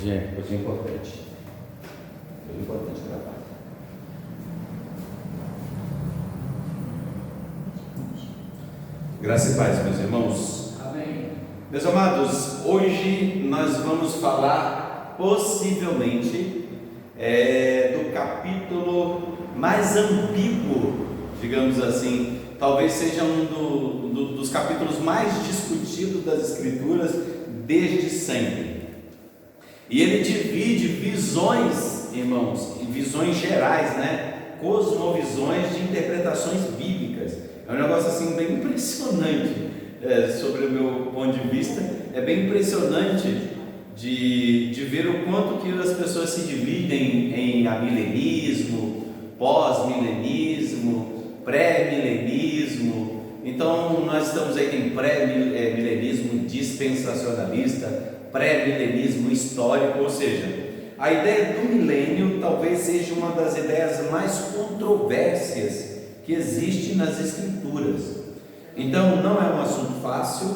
Gente, coisa importante. Coisa importante gravar. Graça e paz, meus irmãos. Amém. Meus amados, hoje nós vamos falar possivelmente do capítulo mais ambíguo, digamos assim. Talvez seja dos capítulos mais discutidos das Escrituras desde sempre. E ele divide visões, irmãos, em visões gerais, cosmovisões de interpretações bíblicas. É um negócio assim bem impressionante, sobre o meu ponto de vista. É bem impressionante de ver o quanto que as pessoas se dividem em amilenismo, pós-milenismo, pré-milenismo. Então nós estamos aí, tem pré-milenismo dispensacionalista, pré-milenismo histórico, ou seja, a ideia do milênio talvez seja uma das ideias mais controversas que existe nas Escrituras. Então não é um assunto fácil,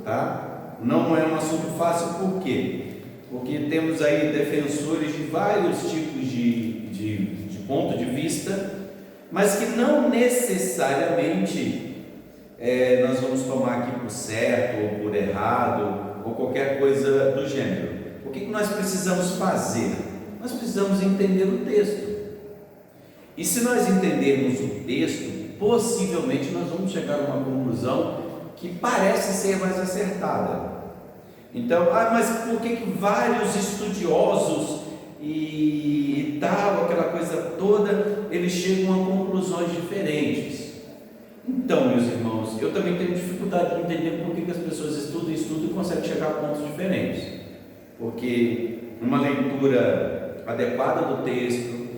tá? Não é um assunto fácil, por quê? Porque temos aí defensores de vários tipos de ponto de vista, mas que não necessariamente nós vamos tomar aqui por certo ou por errado ou qualquer coisa do gênero. O que nós precisamos fazer? Nós precisamos entender o texto. E se nós entendermos o texto, possivelmente nós vamos chegar a uma conclusão que parece ser mais acertada. Então, mas por que vários estudiosos e tal, aquela coisa toda, eles chegam a conclusões diferentes? Então, meus irmãos, eu também tenho dificuldade de entender por que as pessoas estudam e conseguem chegar a pontos diferentes. Porque uma leitura adequada do texto,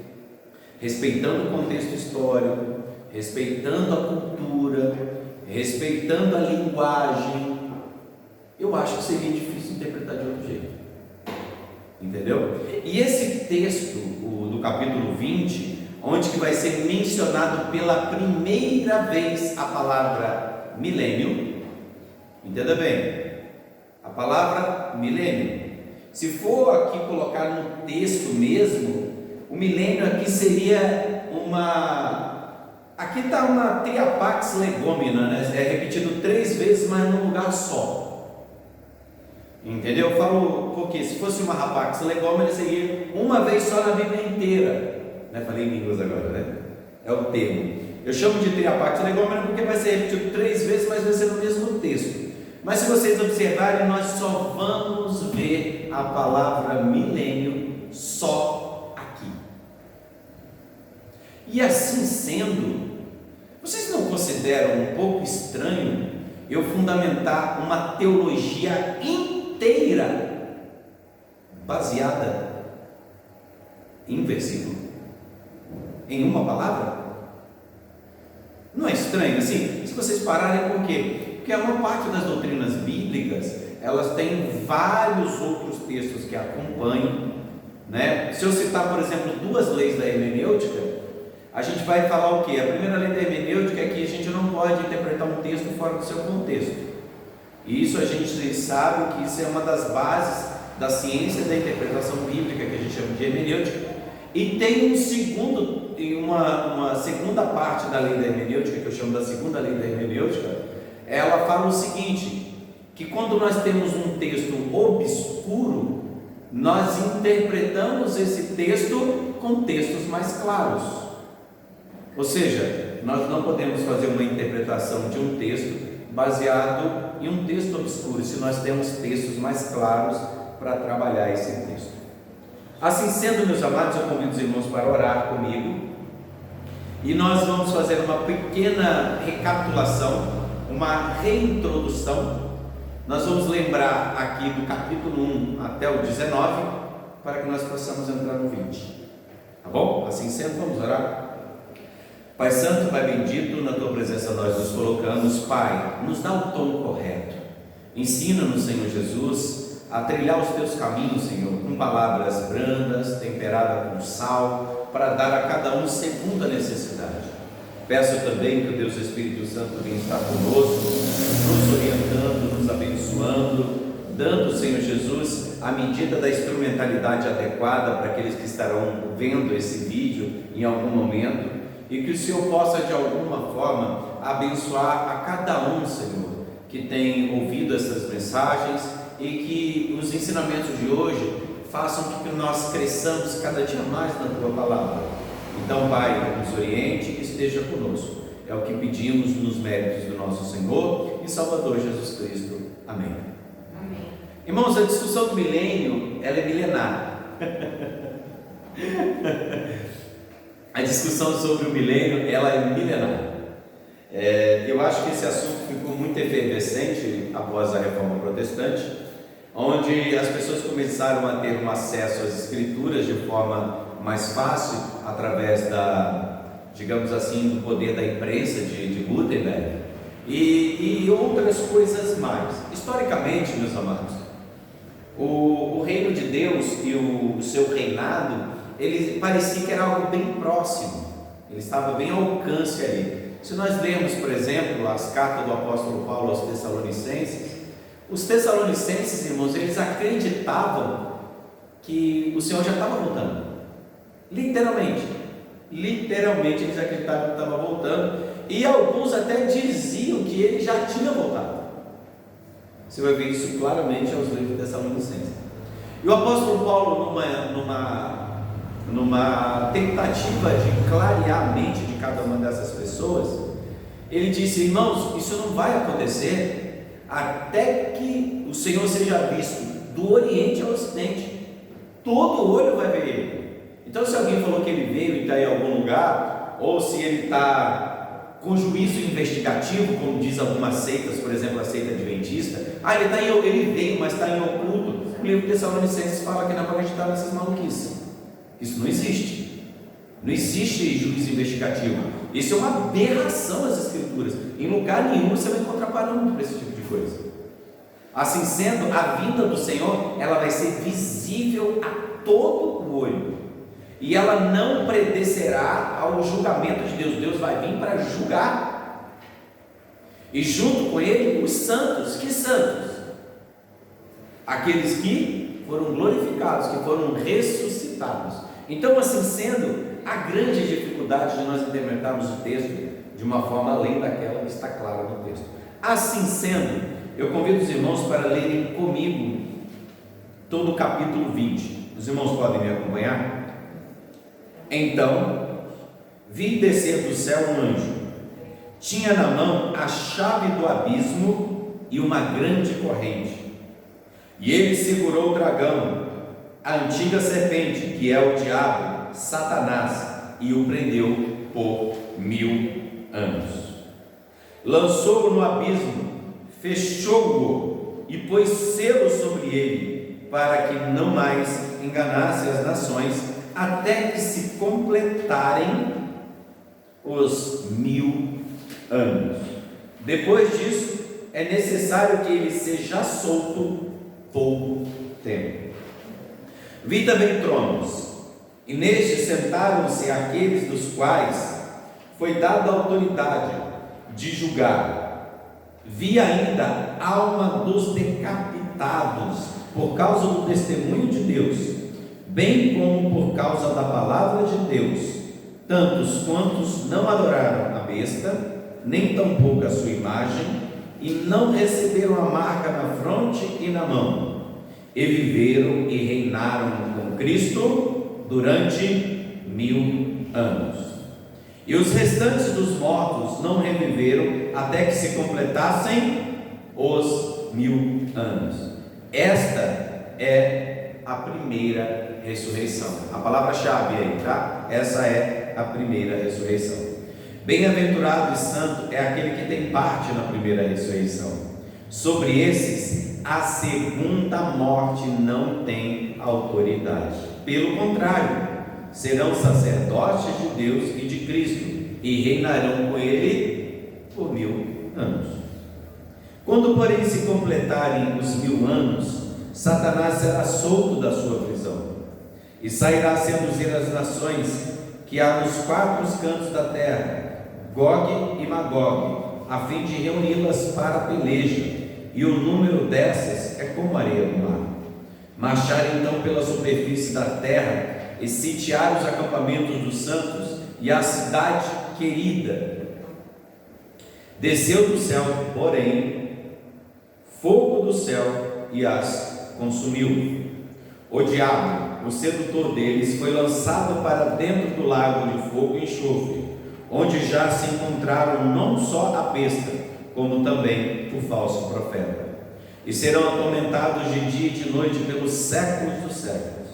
respeitando o contexto histórico, respeitando a cultura, respeitando a linguagem, eu acho que seria difícil interpretar de outro jeito. Entendeu? E esse texto, do capítulo 20, onde que vai ser mencionado pela primeira vez a palavra milênio, entenda bem, a palavra milênio, se for aqui colocar no texto mesmo, o milênio aqui seria aqui está uma triapax legomena, é repetido 3 vezes, mas num lugar só. Entendeu? Eu falo porque se fosse uma rapax legomena, seria uma vez só na Bíblia inteira. Falei em línguas agora, é o termo. Eu chamo de triapax legomena porque vai ser repetido 3 vezes, mas vai ser no mesmo texto. Mas se vocês observarem, nós só vamos ver a palavra milênio só aqui. E assim sendo, vocês não consideram um pouco estranho eu fundamentar uma teologia inteira baseada em versículo, em uma palavra? Não é estranho assim? Se vocês pararem, por quê? Porque a maior parte das doutrinas bíblicas, elas têm vários outros textos que acompanham, Se eu citar, por exemplo, 2 leis da hermenêutica, a gente vai falar o quê? A primeira lei da hermenêutica é que a gente não pode interpretar um texto fora do seu contexto. E isso a gente sabe que isso é uma das bases da ciência da interpretação bíblica, que a gente chama de hermenêutica. E tem uma segunda parte da lei da hermenêutica, que eu chamo da segunda lei da hermenêutica. Ela fala o seguinte, que quando nós temos um texto obscuro, nós interpretamos esse texto com textos mais claros. Ou seja, nós não podemos fazer uma interpretação de um texto baseado em um texto obscuro, se nós temos textos mais claros para trabalhar esse texto. Assim sendo, meus amados, eu convido os irmãos para orar comigo, e nós vamos fazer uma pequena recapitulação, uma reintrodução. Nós vamos lembrar aqui do capítulo 1 até o 19, para que nós possamos entrar no 20, tá bom? Assim sendo, vamos orar. Pai Santo, Pai bendito, na Tua presença nós nos colocamos. Pai, nos dá o tom correto, ensina-nos, Senhor Jesus, a trilhar os Teus caminhos, Senhor, com palavras brandas, temperadas com sal, para dar a cada um segundo a necessidade. Peço também que o Deus Espírito Santo venha estar conosco, nos orientando, nos abençoando, dando o Senhor Jesus a medida da instrumentalidade adequada para aqueles que estarão vendo esse vídeo em algum momento, e que o Senhor possa de alguma forma abençoar a cada um, Senhor, que tem ouvido essas mensagens, e que os ensinamentos de hoje façam com que nós cresçamos cada dia mais na Tua Palavra. Então, Pai, nos oriente e esteja conosco. É o que pedimos nos méritos do nosso Senhor e Salvador Jesus Cristo. Amém. Amém. Irmãos, a discussão do milênio, ela é milenar. A discussão sobre o milênio, ela é milenar. Eu acho que esse assunto ficou muito efervescente após a Reforma Protestante, onde as pessoas começaram a ter um acesso às Escrituras de forma mais fácil, através digamos assim, do poder da imprensa de Gutenberg, e outras coisas mais. Historicamente, meus amados, o reino de Deus e o seu reinado, ele parecia que era algo bem próximo, ele estava bem ao alcance ali. Se nós lermos, por exemplo, as cartas do apóstolo Paulo aos Tessalonicenses, os Tessalonicenses, irmãos, eles acreditavam que o Senhor já estava voltando, literalmente eles acreditavam que estava voltando, e alguns até diziam que ele já tinha voltado. Você vai ver isso claramente aos livros de Tessalonicenses. E o apóstolo Paulo, numa tentativa de clarear a mente de cada uma dessas pessoas, ele disse: irmãos, isso não vai acontecer até que o Senhor seja visto do Oriente ao Ocidente. Todo olho vai ver ele. Então, se alguém falou que ele veio e está em algum lugar, ou se ele está com juízo investigativo, como diz algumas seitas, por exemplo, a seita adventista, ele veio, mas está em oculto. O livro de Tessalonicenses fala que não pode acreditar nessas maluquices. Isso não existe. Não existe juízo investigativo. Isso é uma aberração às Escrituras. Em lugar nenhum você vai encontrar parâmetro para esse tipo de coisa. Assim sendo, a vinda do Senhor, ela vai ser visível a todo o olho, e ela não predecerá ao julgamento de Deus. Deus vai vir para julgar, e junto com ele os santos. Que santos? Aqueles que foram glorificados, que foram ressuscitados. Então, assim sendo, a grande dificuldade de nós interpretarmos o texto de uma forma além daquela que está clara no texto. Assim sendo, eu convido os irmãos para lerem comigo todo o capítulo 20. Os irmãos podem me acompanhar? Então, vi descer do céu um anjo. Tinha na mão a chave do abismo e uma grande corrente. E ele segurou o dragão, a antiga serpente, que é o diabo, Satanás, e o prendeu por 1000 anos. Lançou-o no abismo, fechou-o e pôs selo sobre ele, para que não mais enganasse as nações, até que se completarem os 1000 anos. Depois disso, é necessário que ele seja solto pouco tempo. Vi também tronos, e nestes sentaram-se aqueles dos quais foi dada a autoridade de julgar. Vi ainda a alma dos decapitados por causa do testemunho de Deus, bem como por causa da palavra de Deus, tantos quantos não adoraram a besta, nem tampouco a sua imagem, e não receberam a marca na fronte e na mão, e viveram e reinaram com Cristo durante 1000 anos. E os restantes dos mortos não reviveram até que se completassem os 1000 anos. Esta é a primeira ressurreição. A palavra-chave aí, tá? Essa é a primeira ressurreição. Bem-aventurado e santo é aquele que tem parte na primeira ressurreição. Sobre esses, a segunda morte não tem autoridade. Pelo contrário, serão sacerdotes de Deus e de Cristo, e reinarão com ele por 1000 anos. Quando, porém, se completarem os 1000 anos, Satanás será solto da sua prisão, e sairá a seduzir as nações que há nos 4 cantos da terra, Gog e Magog, a fim de reuni-las para a peleja, e o número dessas é como a areia do mar. Marchar então pela superfície da terra e sitiar os acampamentos dos santos e a cidade querida. Desceu do céu, porém, fogo do céu e as consumiu. O diabo, o sedutor deles, foi lançado para dentro do lago de fogo e enxofre, onde já se encontraram não só a besta, como também o falso profeta. E serão atormentados de dia e de noite pelos séculos dos séculos.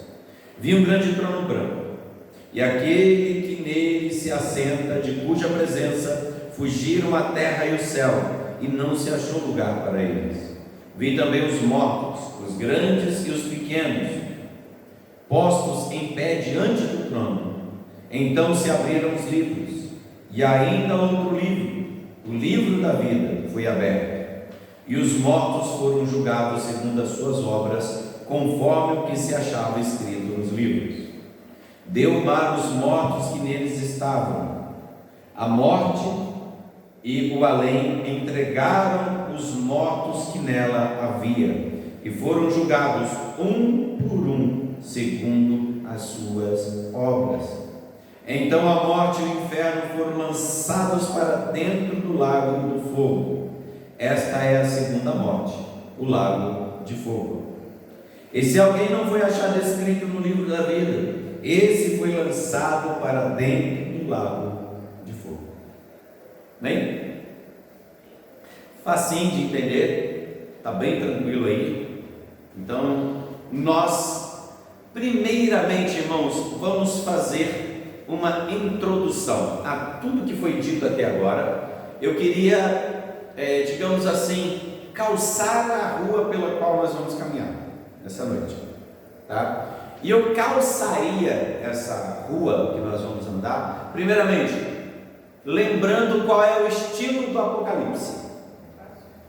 Vi um grande trono branco, e aquele que nele se assenta, de cuja presença fugiram a terra e o céu, e não se achou lugar para eles. Vi também os mortos, os grandes e os pequenos, postos em pé diante do trono. Então se abriram os livros, e ainda outro livro, o livro da vida, foi aberto. E os mortos foram julgados segundo as suas obras, conforme o que se achava escrito nos livros. Deu mar os mortos que neles estavam. A morte e o além entregaram os mortos que nela havia, e foram julgados um por um, segundo as suas obras. Então a morte e o inferno foram lançados para dentro do lago do fogo. Esta é a segunda morte, o lago de fogo. E se alguém não foi achado escrito no livro da vida, esse foi lançado para dentro do lago de fogo. Bem? Facinho de entender, está bem tranquilo aí. Então, nós, primeiramente, irmãos, vamos fazer uma introdução a tudo que foi dito até agora. Eu queria, digamos assim, calçar a rua pela qual nós vamos caminhar essa noite, tá? E eu calçaria essa rua que nós vamos andar, primeiramente, lembrando qual é o estilo do Apocalipse.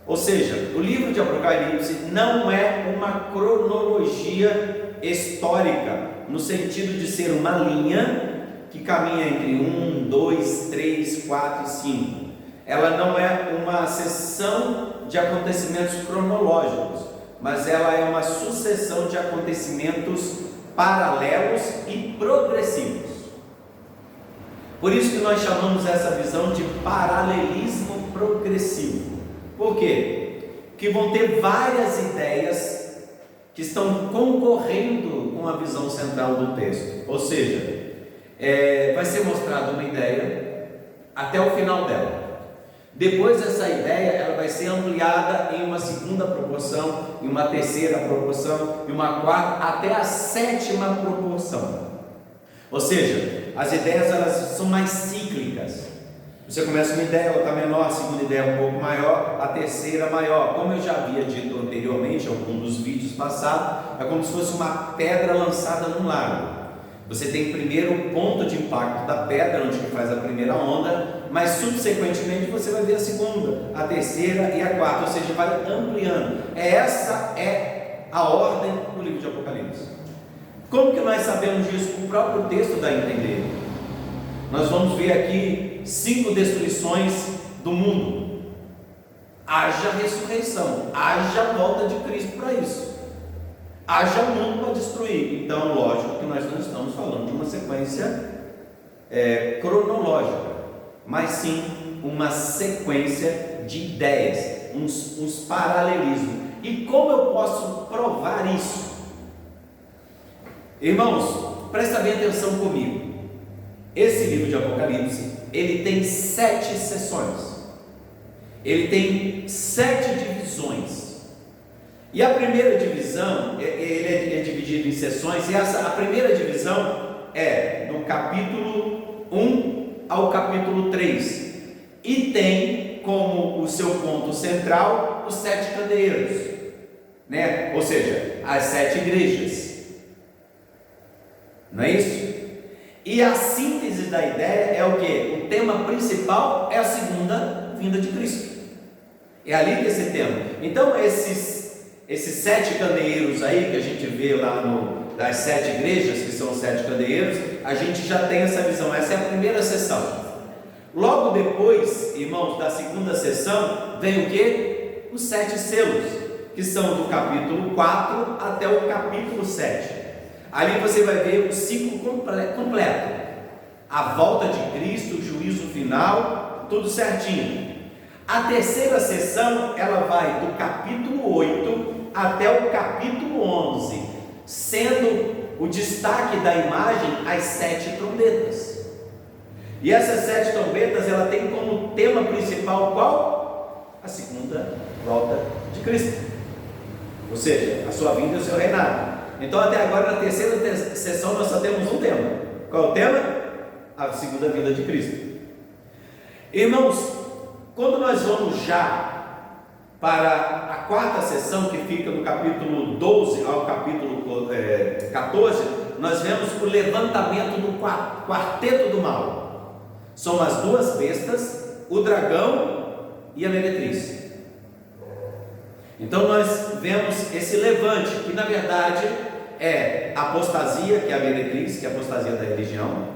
Ou seja, o livro de Apocalipse não é uma cronologia histórica, no sentido de ser uma linha que caminha entre 1, 2, 3, 4 e 5. Ela não é uma seção de acontecimentos cronológicos, mas ela é uma sucessão de acontecimentos paralelos e progressivos. Por isso que nós chamamos essa visão de paralelismo progressivo. Por quê? Porque vão ter várias ideias que estão concorrendo com a visão central do texto. Ou seja, vai ser mostrada uma ideia até o final dela. Depois essa ideia ela vai ser ampliada em uma segunda proporção, em uma terceira proporção, em uma quarta, até a sétima proporção. Ou seja, as ideias elas são mais cíclicas. Você começa uma ideia, ela está menor, a segunda ideia um pouco maior, a terceira maior. Como eu já havia dito anteriormente, em algum dos vídeos passados, é como se fosse uma pedra lançada num lago. Você tem primeiro o ponto de impacto da pedra, onde faz a primeira onda, mas subsequentemente você vai ver a segunda, a terceira e a quarta, ou seja, vai ampliando. Essa é a ordem do livro de Apocalipse. Como que nós sabemos disso? O próprio texto dá a entender. Nós vamos ver aqui 5 destruições do mundo. Haja ressurreição, haja volta de Cristo para isso. Haja mundo para destruir. Então, lógico que nós não estamos falando de uma sequência cronológica, mas sim uma sequência de ideias, uns paralelismos. E como eu posso provar isso? Irmãos, presta bem atenção comigo. Esse livro de Apocalipse, ele tem 7 seções. Ele tem 7 divisões. E a primeira divisão, ele é dividido em seções, e a primeira divisão é do capítulo 1 ao capítulo 3, e tem como o seu ponto central os 7 candeeiros, né? Ou seja, as 7 igrejas, não é isso? E a síntese da ideia é o que? O tema principal é a segunda vinda de Cristo, é ali que esse tema. Então esses 7 candeeiros aí que a gente vê lá das 7 igrejas, que são os 7 candeeiros, a gente já tem essa visão. Essa é a primeira sessão. Logo depois, irmãos, da segunda sessão, vem o que? Os 7 selos, que são do capítulo 4 até o capítulo 7. Ali você vai ver o ciclo completo, a volta de Cristo, o juízo final, tudo certinho. A terceira sessão, ela vai do capítulo 8 até o capítulo 11, sendo o destaque da imagem as 7 trombetas. E essas 7 trombetas, ela tem como tema principal qual? A segunda volta de Cristo, ou seja, a sua vinda e o seu reinado. Então até agora, na terceira sessão, nós só temos um tema. Qual é o tema? A segunda vinda de Cristo. Irmãos, quando nós vamos já para a quarta sessão, que fica do capítulo 12 ao capítulo 14, nós vemos o levantamento do quarteto do mal. São as duas bestas, o dragão e a meretriz. Então nós vemos esse levante, que na verdade é a apostasia, que é a meretriz, que é a apostasia da religião,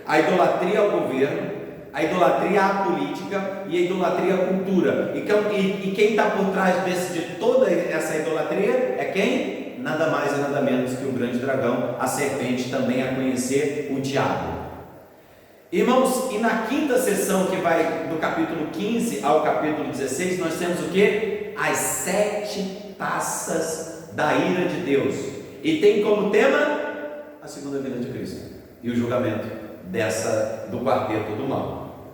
a idolatria ao governo, a idolatria à política e a idolatria à cultura. E quem está por trás de toda essa idolatria é quem? Nada mais e nada menos que o grande dragão, a serpente, também a conhecer, o diabo. Irmãos, e na quinta sessão, que vai do capítulo 15 ao capítulo 16, nós temos o que? As 7 taças da ira de Deus. E tem como tema a segunda vinda de Cristo e o julgamento do quarteto do mal.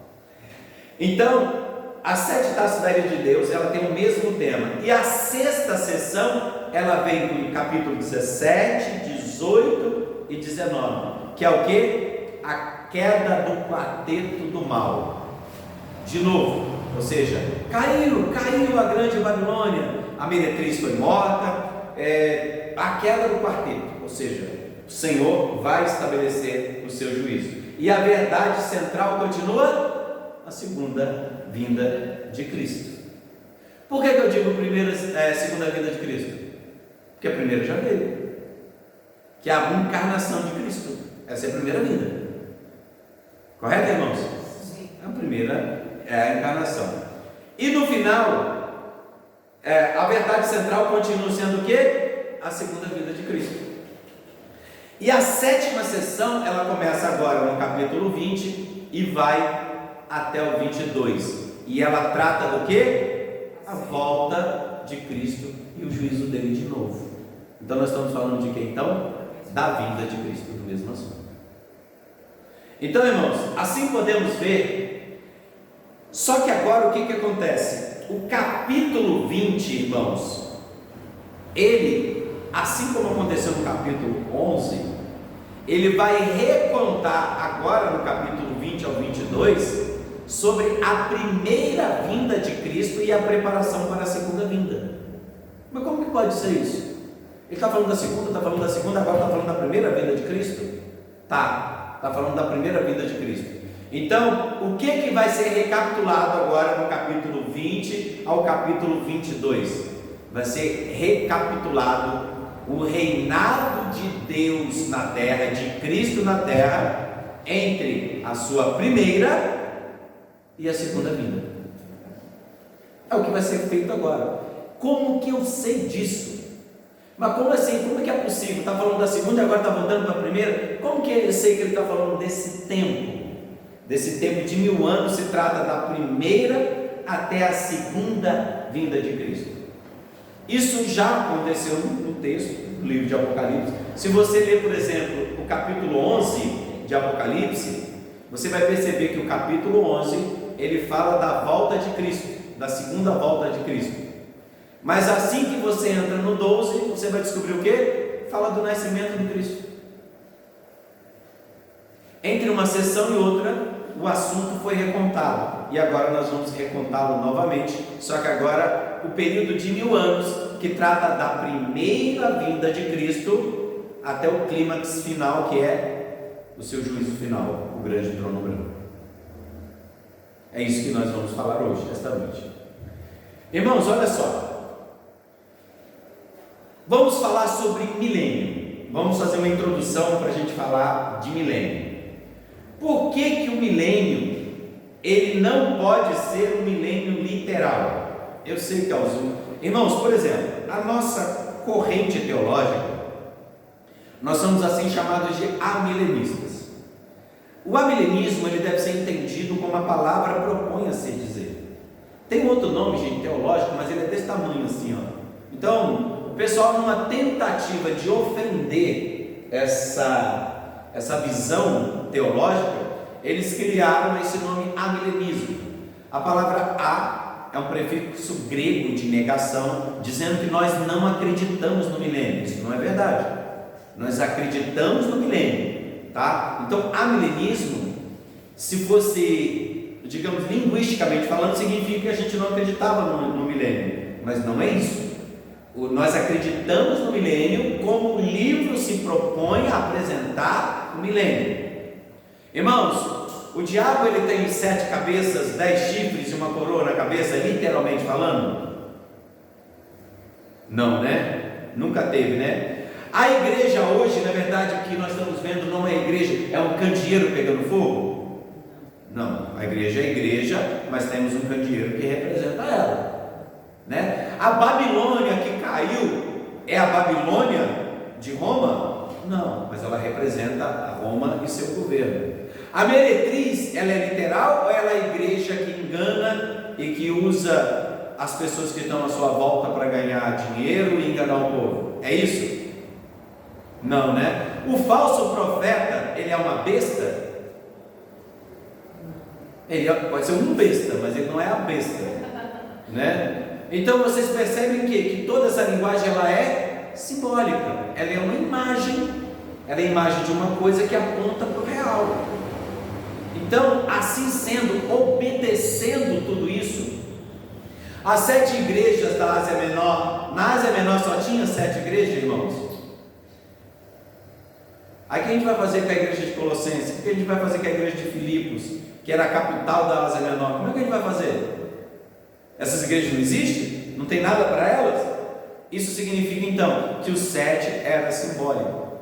Então, as 7 taças da ira de Deus, ela tem o mesmo tema. E a sexta sessão, ela vem do capítulo 17, 18 e 19, que é o que? A queda do quarteto do mal. De novo, ou seja, caiu a grande Babilônia, a meretriz foi morta, a queda do quarteto, ou seja, o Senhor vai estabelecer o seu juízo. E a verdade central continua? A segunda vinda de Cristo. Por que eu digo segunda vinda de Cristo? Porque a primeira já veio, que é a encarnação de Cristo. Essa é a primeira vinda. Correto, irmãos? Sim. A primeira é a encarnação. E no final, a verdade central continua sendo o quê? A segunda vinda de Cristo. E a sétima sessão, ela começa agora no capítulo 20 e vai até o 22. E ela trata do quê? A volta de Cristo e o juízo dele de novo. Então nós estamos falando de quê então? Da vinda de Cristo, do mesmo assunto. Então, irmãos, assim podemos ver. Só que agora o que acontece? O capítulo 20, irmãos, ele, assim como aconteceu no capítulo 11, ele vai recontar agora no capítulo 20 ao 22 sobre a primeira vinda de Cristo e a preparação para a segunda vinda. Mas como que pode ser isso? Ele está falando da segunda, agora está falando da primeira vinda de Cristo? Está falando da primeira vinda de Cristo. Então, o que vai ser recapitulado agora no capítulo 20 ao capítulo 22? Vai ser recapitulado o reinado de Deus na terra, de Cristo na terra, entre a sua primeira e a segunda vinda. É o que vai ser feito agora. Como que eu sei disso? Mas como assim? Como é que é possível? Está falando da segunda e agora está voltando para a primeira? Como que eu sei que ele está falando desse tempo? Desse tempo de 1000 anos, se trata da primeira até a segunda vinda de Cristo. Isso já aconteceu no texto do livro de Apocalipse. Se você ler, por exemplo, o capítulo 11 de Apocalipse, você vai perceber que o capítulo 11, ele fala da volta de Cristo, da segunda volta de Cristo. Mas assim que você entra no 12, você vai descobrir o que? Fala do nascimento de Cristo. Entre uma sessão e outra, o assunto foi recontado. E agora nós vamos recontá-lo novamente. Só que agora, o período de 1000 anos, que trata da primeira vinda de Cristo, até o clímax final, que é o seu juízo final, o grande trono branco. É isso que nós vamos falar hoje, esta noite. Irmãos, olha só. Vamos falar sobre milênio. Vamos fazer uma introdução para a gente falar de milênio. Por que o milênio, ele não pode ser um milênio literal? Eu sei que irmãos, por exemplo, a nossa corrente teológica, nós somos assim chamados de amilenistas. O amilenismo, ele deve ser entendido como a palavra propõe a se dizer. Tem outro nome, gente, teológico, mas ele é desse tamanho assim, ó. Então, o pessoal, numa tentativa de ofender essa visão teológica, eles criaram esse nome amilenismo. A palavra a é um prefixo grego de negação, dizendo que nós não acreditamos no milênio. Isso não é verdade. Nós acreditamos no milênio, tá? Então, amilenismo, se fosse, digamos, linguisticamente falando, significa que a gente não acreditava no milênio, mas não é isso. Nós acreditamos no milênio como o livro se propõe a apresentar o milênio. Irmãos, o diabo, ele tem 7 cabeças, 10 chifres e uma coroa na cabeça, literalmente falando? Não, né? Nunca teve, né? A igreja hoje, na verdade, o que nós estamos vendo não é igreja, é um candeeiro pegando fogo? Não, a igreja é igreja, mas temos um candeeiro que representa ela, né? A Babilônia que caiu é a Babilônia de Roma? Não, mas ela representa a Roma e seu governo. A meretriz, ela é literal ou ela é a igreja que engana e que usa as pessoas que estão à sua volta para ganhar dinheiro e enganar o povo? É isso? Não, né? O falso profeta, ele é uma besta? Ele pode ser um besta, mas ele não é a besta, né? Então vocês percebem que toda essa linguagem, ela é simbólica, ela é uma imagem, ela é a imagem de uma coisa que aponta para o real. Então, assim sendo, obedecendo tudo isso, as 7 igrejas da Ásia Menor, na Ásia Menor só tinha 7 igrejas, irmãos. Aí o que a gente vai fazer com a igreja de Colossenses? O que a gente vai fazer com a igreja de Filipos, que era a capital da Ásia Menor? Como é que a gente vai fazer? Essas igrejas não existem? Não tem nada para elas? Isso significa então que o 7 era simbólico.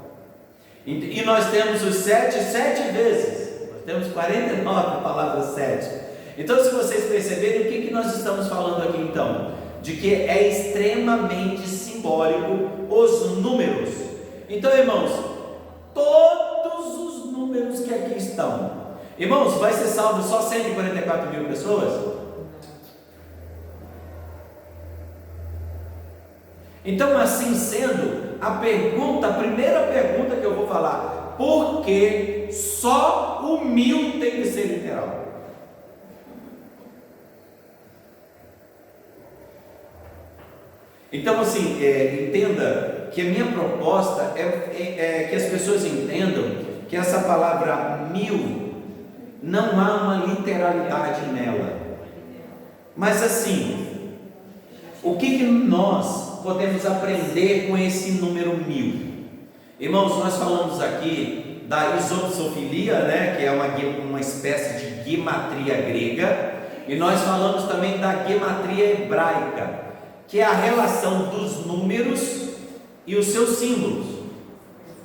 E nós temos os 7 vezes. Nós temos 49 palavras 7. Então, se vocês perceberem, o que nós estamos falando aqui então? De que é extremamente simbólico os números. Então, irmãos, todos os números que aqui estão, irmãos, vai ser salvo só 144 mil pessoas? Então, assim sendo, a primeira pergunta que eu vou falar: por que só o 1000 tem que ser literal? Então, assim, entenda que a minha proposta é que as pessoas entendam que essa palavra 1000 não há uma literalidade nela. Mas assim, o que nós podemos aprender com esse número 1000? Irmãos, nós falamos aqui da isopsofilia, né, que é uma espécie de gematria grega, e nós falamos também da gematria hebraica, que é a relação dos números e os seus símbolos,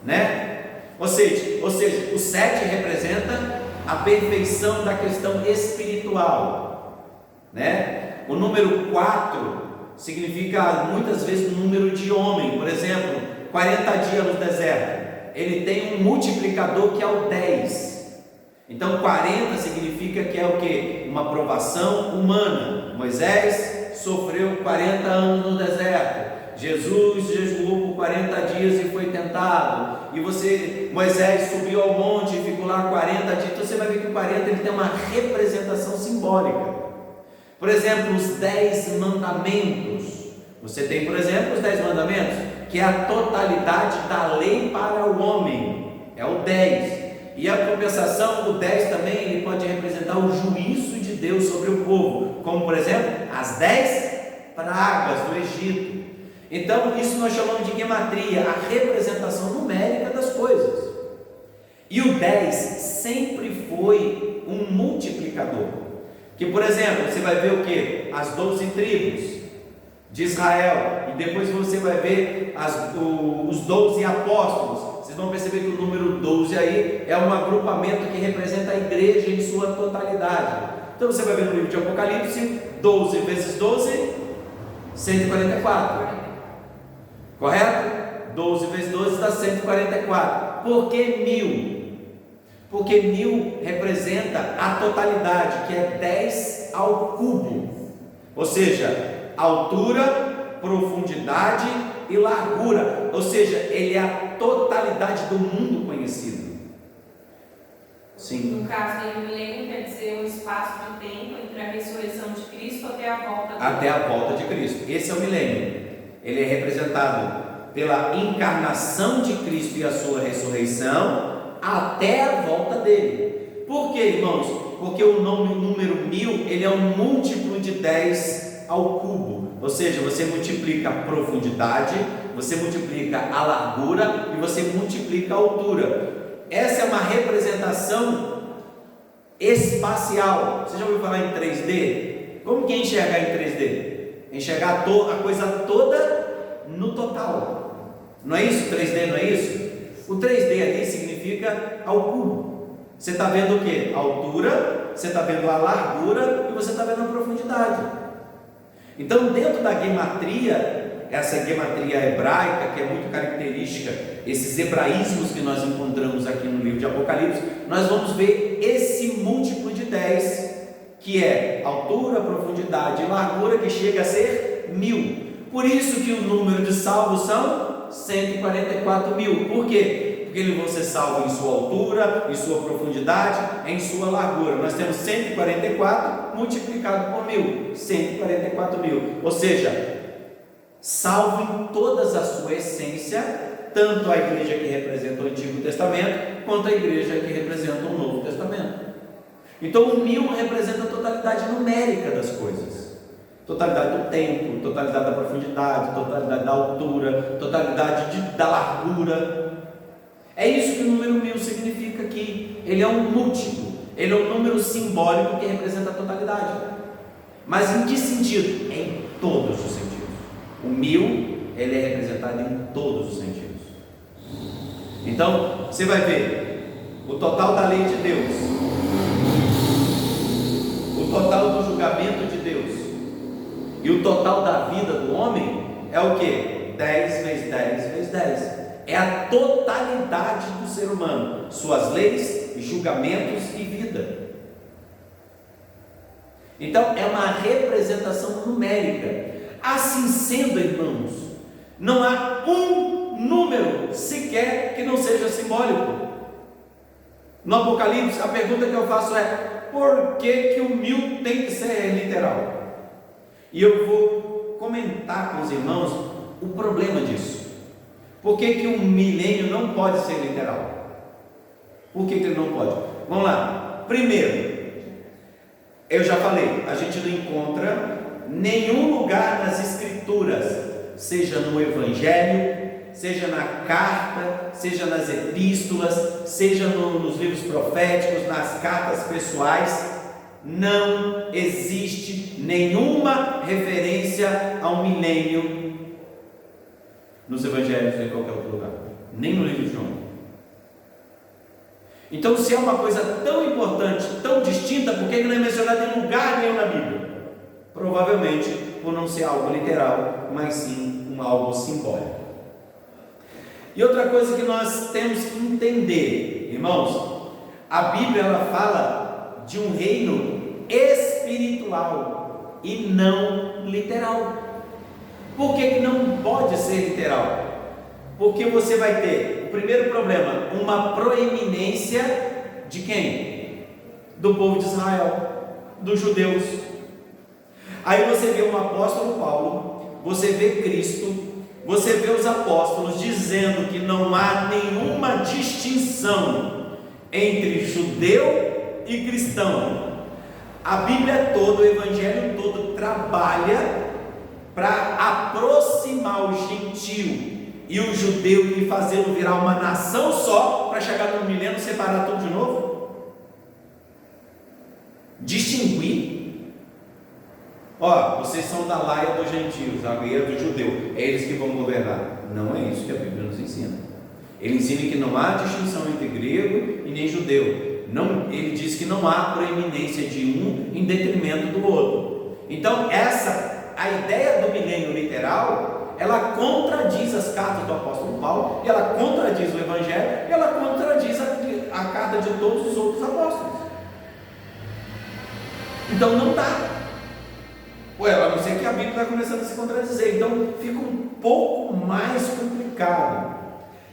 né? Ou seja, o 7 representa a perfeição da questão espiritual, né? O número 4 significa muitas vezes o número de homem. Por exemplo, 40 dias no deserto, ele tem um multiplicador que é o 10. Então 40 significa que é o que? Uma provação humana. Moisés sofreu 40 anos no deserto. Jesus jejuou por 40 dias e foi tentado. E Moisés subiu ao monte e ficou lá 40 dias. Então você vai ver que o 40 ele tem uma representação simbólica. Por exemplo, os 10 mandamentos. Você tem, por exemplo, os 10 mandamentos, que é a totalidade da lei para o homem. É o 10. E a compensação, o 10 também, ele pode representar o juízo de Deus sobre o povo. Como, por exemplo, as 10 pragas do Egito. Então, isso nós chamamos de gematria, a representação numérica das coisas. E o 10 sempre foi um multiplicador. Que, por exemplo, você vai ver o que? As 12 tribos de Israel, e depois você vai ver os 12 apóstolos. Vocês vão perceber que o número 12 aí é um agrupamento que representa a igreja em sua totalidade. Então você vai ver no livro de Apocalipse, 12 vezes 12, 144. correto? 12 vezes 12 dá 144. Por que 1000? Porque 1000 representa a totalidade, que é 10 ao cubo, ou seja, altura, profundidade e largura, ou seja, ele é a totalidade do mundo conhecido. Sim. No caso do milênio, quer dizer um espaço de tempo entre a ressurreição de Cristo até a volta de Cristo. Até a volta de Cristo. Esse é o milênio. Ele é representado pela encarnação de Cristo e a sua ressurreição até a volta dele. Por quê, irmãos? Porque o número 1000, ele é um múltiplo de 10 ao cubo. Ou seja, você multiplica a profundidade, você multiplica a largura e você multiplica a altura. Essa é uma representação espacial. Você já ouviu falar em 3D? Como que é enxergar em 3D? Enxergar a coisa toda no total. Não é isso? 3D não é isso? O 3D ali significa ao cubo. Você está vendo o que? A altura, você está vendo a largura e você está vendo a profundidade. Então, dentro da gematria, essa gematria hebraica, que é muito característica, esses hebraísmos que nós encontramos aqui no livro de Apocalipse, nós vamos ver esse múltiplo de 10, que é altura, profundidade e largura, que chega a ser 1000. Por isso que o número de salvos são 144 mil. Por quê? Porque eles vão ser salvos em sua altura, em sua profundidade, em sua largura. Nós temos 144 multiplicado por 1000, 144 mil. Ou seja, salvo em todas a sua essência, tanto a igreja que representa o Antigo Testamento, quanto a igreja que representa o Novo Testamento. Então o 1000 representa a totalidade numérica das coisas, totalidade do tempo, totalidade da profundidade, totalidade da altura, totalidade da largura. É isso que o número 1000 significa aqui. Ele é um múltiplo, ele é um número simbólico que representa a totalidade. Mas em que sentido? Em todos os sentidos. O 1000, ele é representado em todos os sentidos. Então, você vai ver o total da lei de Deus, o total do julgamento de Deus e o total da vida do homem é o que? 10 vezes 10 vezes 10. É a totalidade do ser humano, suas leis, julgamentos e vida. Então, é uma representação numérica. Assim sendo, irmãos, não há um número sequer que não seja simbólico. No Apocalipse, a pergunta que eu faço é: por que o 1000 tem que ser literal? E eu vou comentar com os irmãos o problema disso. Por que um milênio não pode ser literal? Por que ele não pode? Vamos lá. Primeiro, eu já falei, a gente não encontra nenhum lugar nas Escrituras, seja no Evangelho, seja na carta, seja nas epístolas, seja nos livros proféticos, nas cartas pessoais, não existe nenhuma referência ao milênio nos Evangelhos ou em qualquer outro lugar, nem no livro de João. Então, se é uma coisa tão importante, tão distinta, por que não é mencionado em lugar nenhum na Bíblia? Provavelmente por não ser algo literal, mas sim algo simbólico. E outra coisa que nós temos que entender, irmãos, a Bíblia ela fala de um reino espiritual e não literal. Por que não pode ser literal? Porque você vai ter, o primeiro problema, uma proeminência de quem? Do povo de Israel, dos judeus. Aí você vê o apóstolo Paulo, você vê Cristo, você vê os apóstolos dizendo que não há nenhuma distinção entre judeu e cristão. A Bíblia toda, o Evangelho todo trabalha para aproximar o gentio e o judeu e fazê-lo virar uma nação só, para chegar no milênio e separar tudo de novo? Distinguir. Ó, vocês são da laia dos gentios, a laia do judeu, é eles que vão governar. Não é isso que a Bíblia nos ensina. Ele ensina que não há distinção entre grego e nem judeu. Não, ele diz que não há proeminência de um em detrimento do outro. Então a ideia do milênio literal ela contradiz as cartas do apóstolo Paulo, e ela contradiz o Evangelho, e ela contradiz a carta de todos os outros apóstolos. Então não dá. A não ser que a Bíblia está começando a se contradizer, então fica um pouco mais complicado.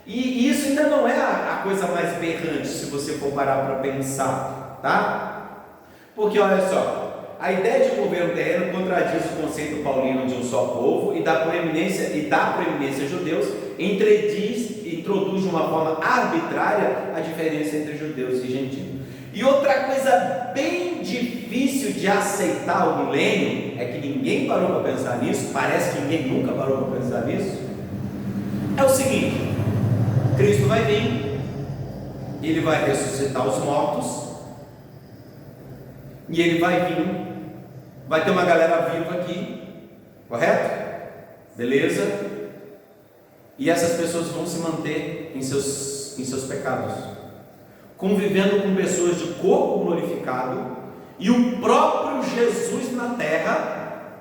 E isso ainda não é a coisa mais berrante, se você for parar para pensar, tá? Porque olha só, a ideia de governo terreno contradiz o conceito paulino de um só povo e dá proeminência a judeus, introduz de uma forma arbitrária a diferença entre judeus e gentios. E outra coisa bem difícil de aceitar o milênio, é que ninguém parou para pensar nisso, parece que ninguém nunca parou para pensar nisso, é o seguinte: Cristo vai vir, ele vai ressuscitar os mortos, e ele vai vir, vai ter uma galera viva aqui, correto? Beleza? E essas pessoas vão se manter em seus pecados, convivendo com pessoas de corpo glorificado e o próprio Jesus na terra,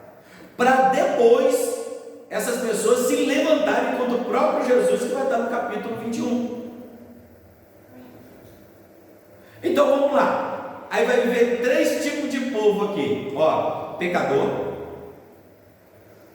para depois essas pessoas se levantarem contra o próprio Jesus, que vai estar no capítulo 21. Então vamos lá, aí vai viver 3 tipos de povo aqui, pecador,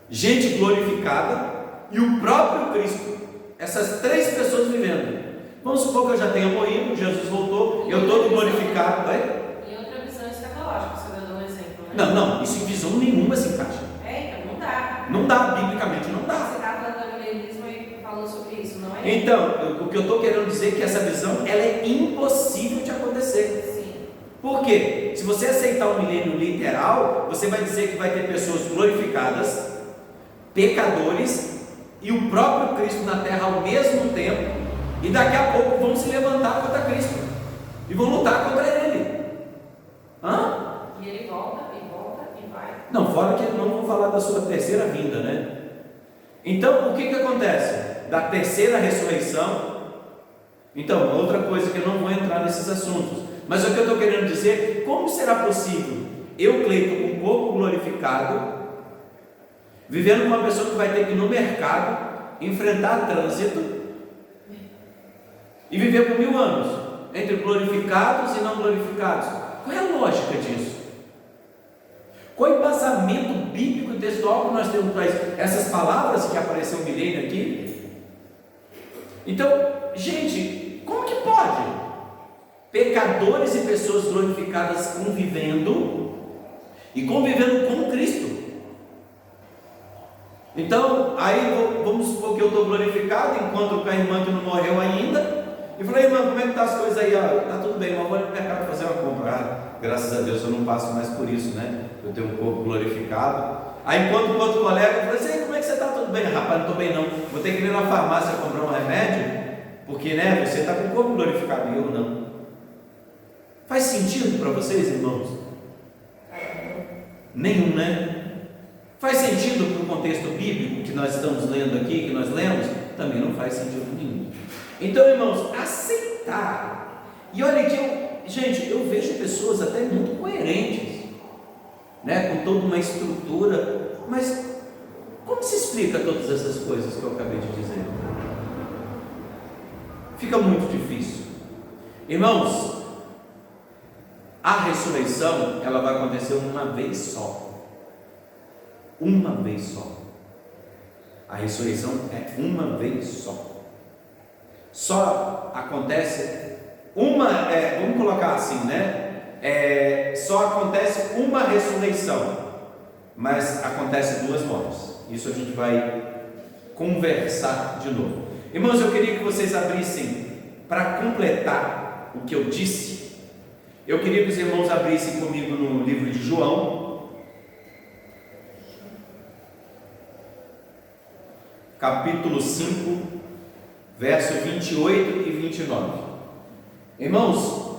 gente glorificada e o próprio Cristo. Essas 3 pessoas vivendo. Vamos supor que eu já tenha morrido, Jesus voltou, eu todo glorificado. Em outra visão escatológica, você vai dar um exemplo, né? Não, isso em visão nenhuma se encaixa. Então não dá. Não dá, biblicamente não dá. Você está falando do milenismo e falou sobre isso, não é? Então, o que eu estou querendo dizer é que essa visão ela é impossível de acontecer. Sim. Por quê? Se você aceitar o milênio literal, você vai dizer que vai ter pessoas glorificadas, pecadores e o próprio Cristo na terra ao mesmo tempo. E daqui a pouco vão se levantar contra Cristo e vão lutar contra Ele. E Ele volta e vai. Não, fora que não vou falar da sua terceira vinda, né? Então, o que acontece? Da terceira ressurreição. Então, outra coisa que eu não vou entrar nesses assuntos, mas o que eu estou querendo dizer, como será possível eu, Cleiton, com o corpo glorificado, vivendo com uma pessoa que vai ter que ir no mercado, enfrentar trânsito, e viver por 1000 anos, entre glorificados e não glorificados? Qual é a lógica disso? Qual é o embasamento bíblico e textual que nós temos para isso? Essas palavras que apareceu um milênio aqui? Então, gente, como que pode? Pecadores e pessoas glorificadas convivendo com Cristo. Então, aí vamos supor que eu estou glorificado, encontro com a irmã que não morreu ainda, e falei: irmã, como é que tá as coisas aí? Tá tudo bem, mas vou no mercado fazer uma compra. Graças a Deus eu não passo mais por isso, né? Eu tenho um corpo glorificado. Aí encontro com outro colega, eu falei: como é que você está? Tudo bem? Rapaz, não estou bem não, vou ter que ir na farmácia comprar um remédio, porque você está com o corpo glorificado e eu não. Faz sentido para vocês, irmãos? Nenhum, né? Faz sentido para o contexto bíblico que nós estamos lendo aqui, que nós lemos? Também não faz sentido nenhum. Então, irmãos, aceitar. E olha que eu vejo pessoas até muito coerentes, né, com toda uma estrutura, mas como se explica todas essas coisas que eu acabei de dizer? Fica muito difícil. Irmãos, a ressurreição, ela vai acontecer uma vez só. Uma vez só. A ressurreição é uma vez só. Só acontece vamos colocar assim, né? Só acontece uma ressurreição, mas acontece 2 mortes. Isso a gente vai conversar de novo. Irmãos, eu queria que vocês abrissem, para completar o que eu disse, eu queria que os irmãos abrissem comigo no livro de João, capítulo 5, verso 28 e 29. Irmãos,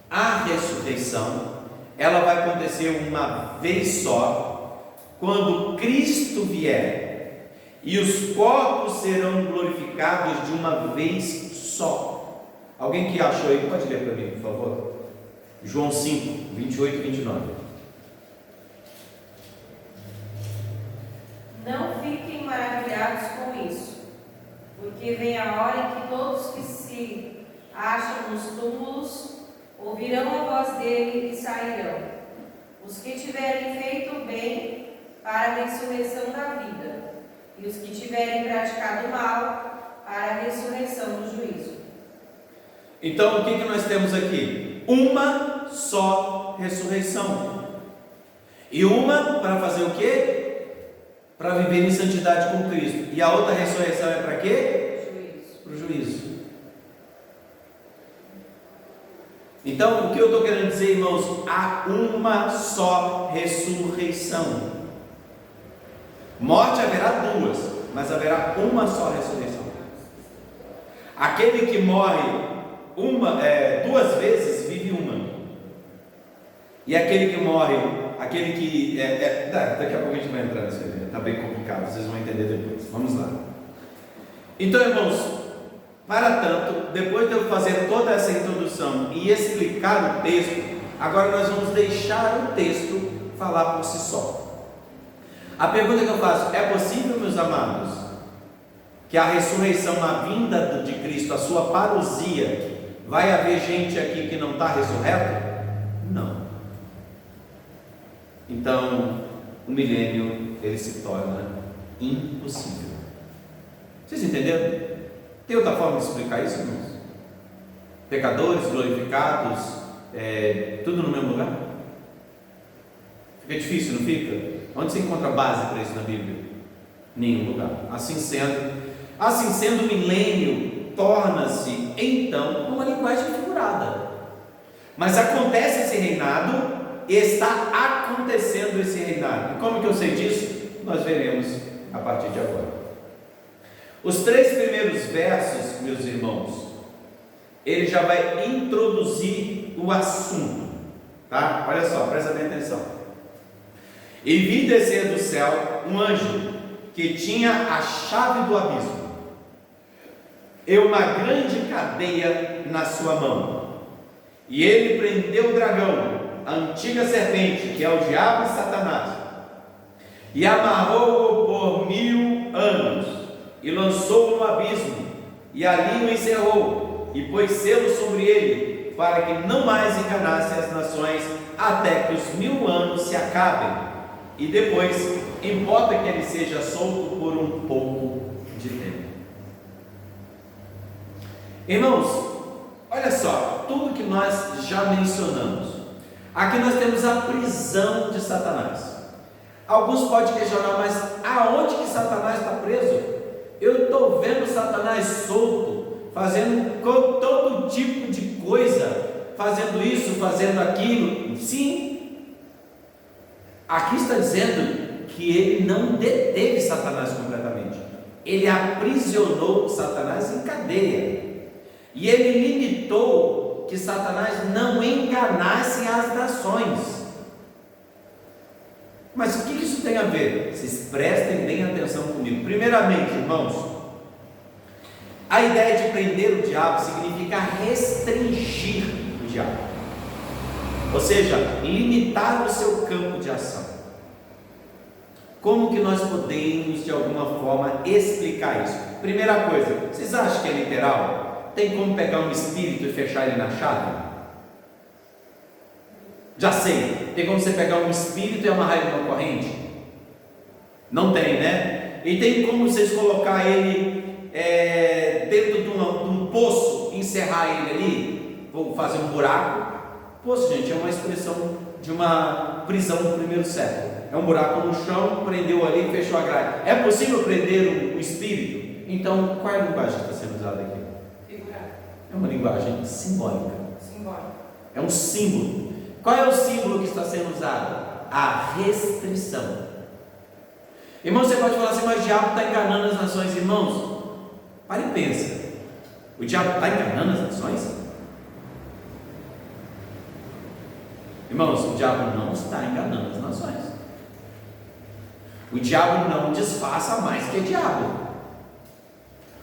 a ressurreição, ela vai acontecer uma vez só, quando Cristo vier, e os corpos serão glorificados de uma vez só. Alguém que achou aí, pode ler para mim, por favor? João 5, 28 e 29. Não fiquem maravilhados nos túmulos ouvirão a voz dele e sairão. Os que tiverem feito bem para a ressurreição da vida, e os que tiverem praticado mal para a ressurreição do juízo. Então, o que nós temos aqui? Uma só ressurreição. E uma para fazer o quê? Para viver em santidade com Cristo. E a outra ressurreição é para quê? Juízo. Para o juízo. Então, o que eu estou querendo dizer, irmãos? Há uma só ressurreição. Morte haverá duas, mas haverá uma só ressurreição. Aquele que morre duas vezes vive uma. E aquele que morre, daqui a pouco a gente vai entrar nisso aí, está bem complicado, vocês vão entender depois. Vamos lá. Então, irmãos, para tanto, depois de eu fazer toda essa introdução e explicar o texto, agora nós vamos deixar o texto falar por si só. A pergunta que eu faço: é possível, meus amados, que a ressurreição, a vinda de Cristo, a sua parousia, vai haver gente aqui que não está ressurreto? Não. Então, o milênio, ele se torna impossível. Vocês entenderam? Tem outra forma de explicar isso, irmãos? Pecadores glorificados, tudo no mesmo lugar? Fica difícil, não fica? Onde você encontra base para isso na Bíblia? Nenhum lugar. Assim sendo, o milênio torna-se então uma linguagem figurada. Mas acontece esse reinado, está acontecendo esse reinado. E como que eu sei disso? Nós veremos a partir de agora. Os 3 primeiros versos, meus irmãos, ele já vai introduzir o assunto, tá? Olha só, presta bem atenção. E vi descer do céu um anjo que tinha a chave do abismo e uma grande cadeia na sua mão. E ele prendeu o dragão, a antiga serpente, que é o diabo e Satanás, e amarrou-o por 1000 anos, e lançou-o no abismo, e ali o encerrou, e pôs selo sobre ele, para que não mais enganasse as nações, até que os 1000 anos se acabem. E depois, importa que ele seja solto por um pouco de tempo. Irmãos, olha só, tudo que nós já mencionamos. Aqui nós temos a prisão de Satanás. Alguns podem questionar, mas aonde que Satanás está preso? Eu estou vendo Satanás solto, fazendo todo tipo de coisa, fazendo isso, fazendo aquilo. Sim, aqui está dizendo que ele não deteve Satanás completamente. Ele aprisionou Satanás em cadeia. E ele limitou que Satanás não enganasse as nações. Mas o que isso tem a ver? Vocês prestem bem atenção comigo. Primeiramente, irmãos, a ideia de prender o diabo significa restringir o diabo, ou seja, limitar o seu campo de ação. Como que nós podemos de alguma forma explicar isso? Primeira coisa, vocês acham que é literal? Tem como pegar um espírito e fechar ele na chave? Já sei, tem como você pegar um espírito e amarrar ele numa corrente? Não tem, né? E tem como vocês colocar ele dentro de um poço, encerrar ele ali? Vou fazer um buraco. Poço, gente, é uma expressão de uma prisão do primeiro século. É um buraco no chão, prendeu ali e fechou a grade. É possível prender o espírito? Então, qual é a linguagem que está sendo usada aqui? Figurado. É uma linguagem simbólica. Simbólico. É um símbolo. Qual é o símbolo que está sendo usado? A restrição. Irmão, você pode falar assim, mas o diabo está enganando as nações. Irmãos, para e pensa. O diabo está enganando as nações? Irmãos, o diabo não está enganando as nações. O diabo não disfarça mais que diabo.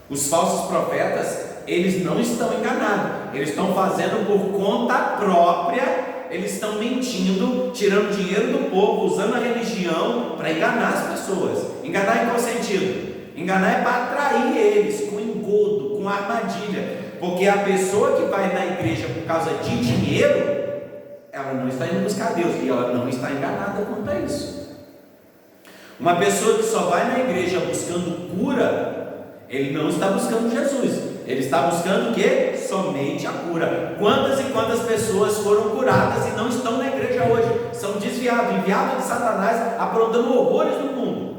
Os falsos profetas, eles não estão enganados. Eles estão fazendo por conta própria. Eles estão mentindo, tirando dinheiro do povo, usando a religião para enganar as pessoas. Enganar em qual sentido? Enganar é para atrair eles com engodo, com armadilha. Porque a pessoa que vai na igreja por causa de dinheiro, ela não está indo buscar Deus, e ela não está enganada quanto a isso. Uma pessoa que só vai na igreja buscando cura, ele não está buscando Jesus, ele está buscando o quê? Somente a cura. Quantas e quantas pessoas foram curadas e não estão na igreja hoje? São desviados, enviados de Satanás, aprontando horrores no mundo.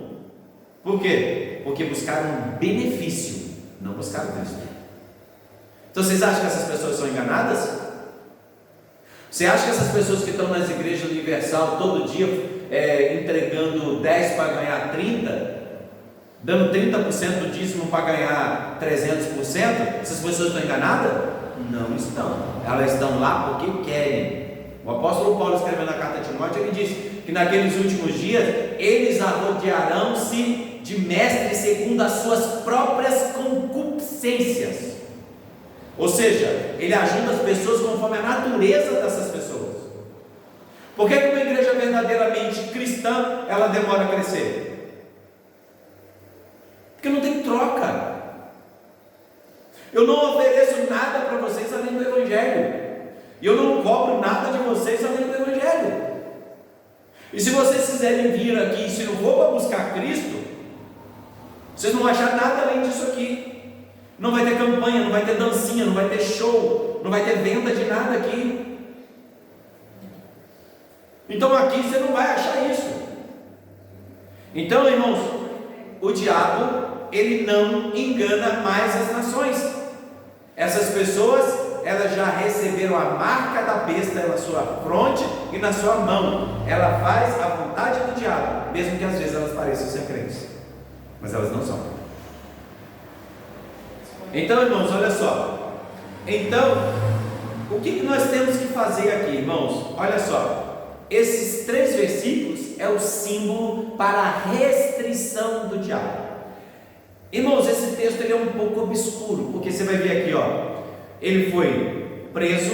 Por quê? Porque buscaram um benefício, não buscaram Cristo. Então vocês acham que essas pessoas são enganadas? Você acha que essas pessoas que estão nas igrejas universal todo dia entregando 10 para ganhar 30, dando 30% do dízimo para ganhar 300%, essas pessoas estão enganadas? Não estão. Elas estão lá porque querem. O apóstolo Paulo, escrevendo na carta a Timóteo, ele diz que naqueles últimos dias eles arrodearão-se de mestres segundo as suas próprias concupiscências. Ou seja, ele ajuda as pessoas conforme a natureza dessas pessoas. Por que uma igreja verdadeiramente cristã, ela demora a crescer? Porque não tem troca. Eu não ofereço nada para vocês além do Evangelho. E eu não cobro nada de vocês além do Evangelho. E se vocês quiserem vir aqui, se não for para buscar Cristo, vocês não vão achar nada além disso aqui. Não vai ter campanha, não vai ter dancinha, não vai ter show, não vai ter venda de nada aqui. Então aqui você não vai achar isso. Então, irmãos, o diabo, ele não engana mais as nações. Essas pessoas, elas já receberam a marca da besta na sua fronte e na sua mão. Ela faz a vontade do diabo, mesmo que às vezes elas pareçam ser crentes, mas elas não são. Então, irmãos, olha só. Então, o que nós temos que fazer aqui, irmãos? Olha só. Esses 3 versículos é o símbolo para a restrição do diabo. Irmãos, esse texto ele é um pouco obscuro, porque você vai ver aqui, ó. Ele foi preso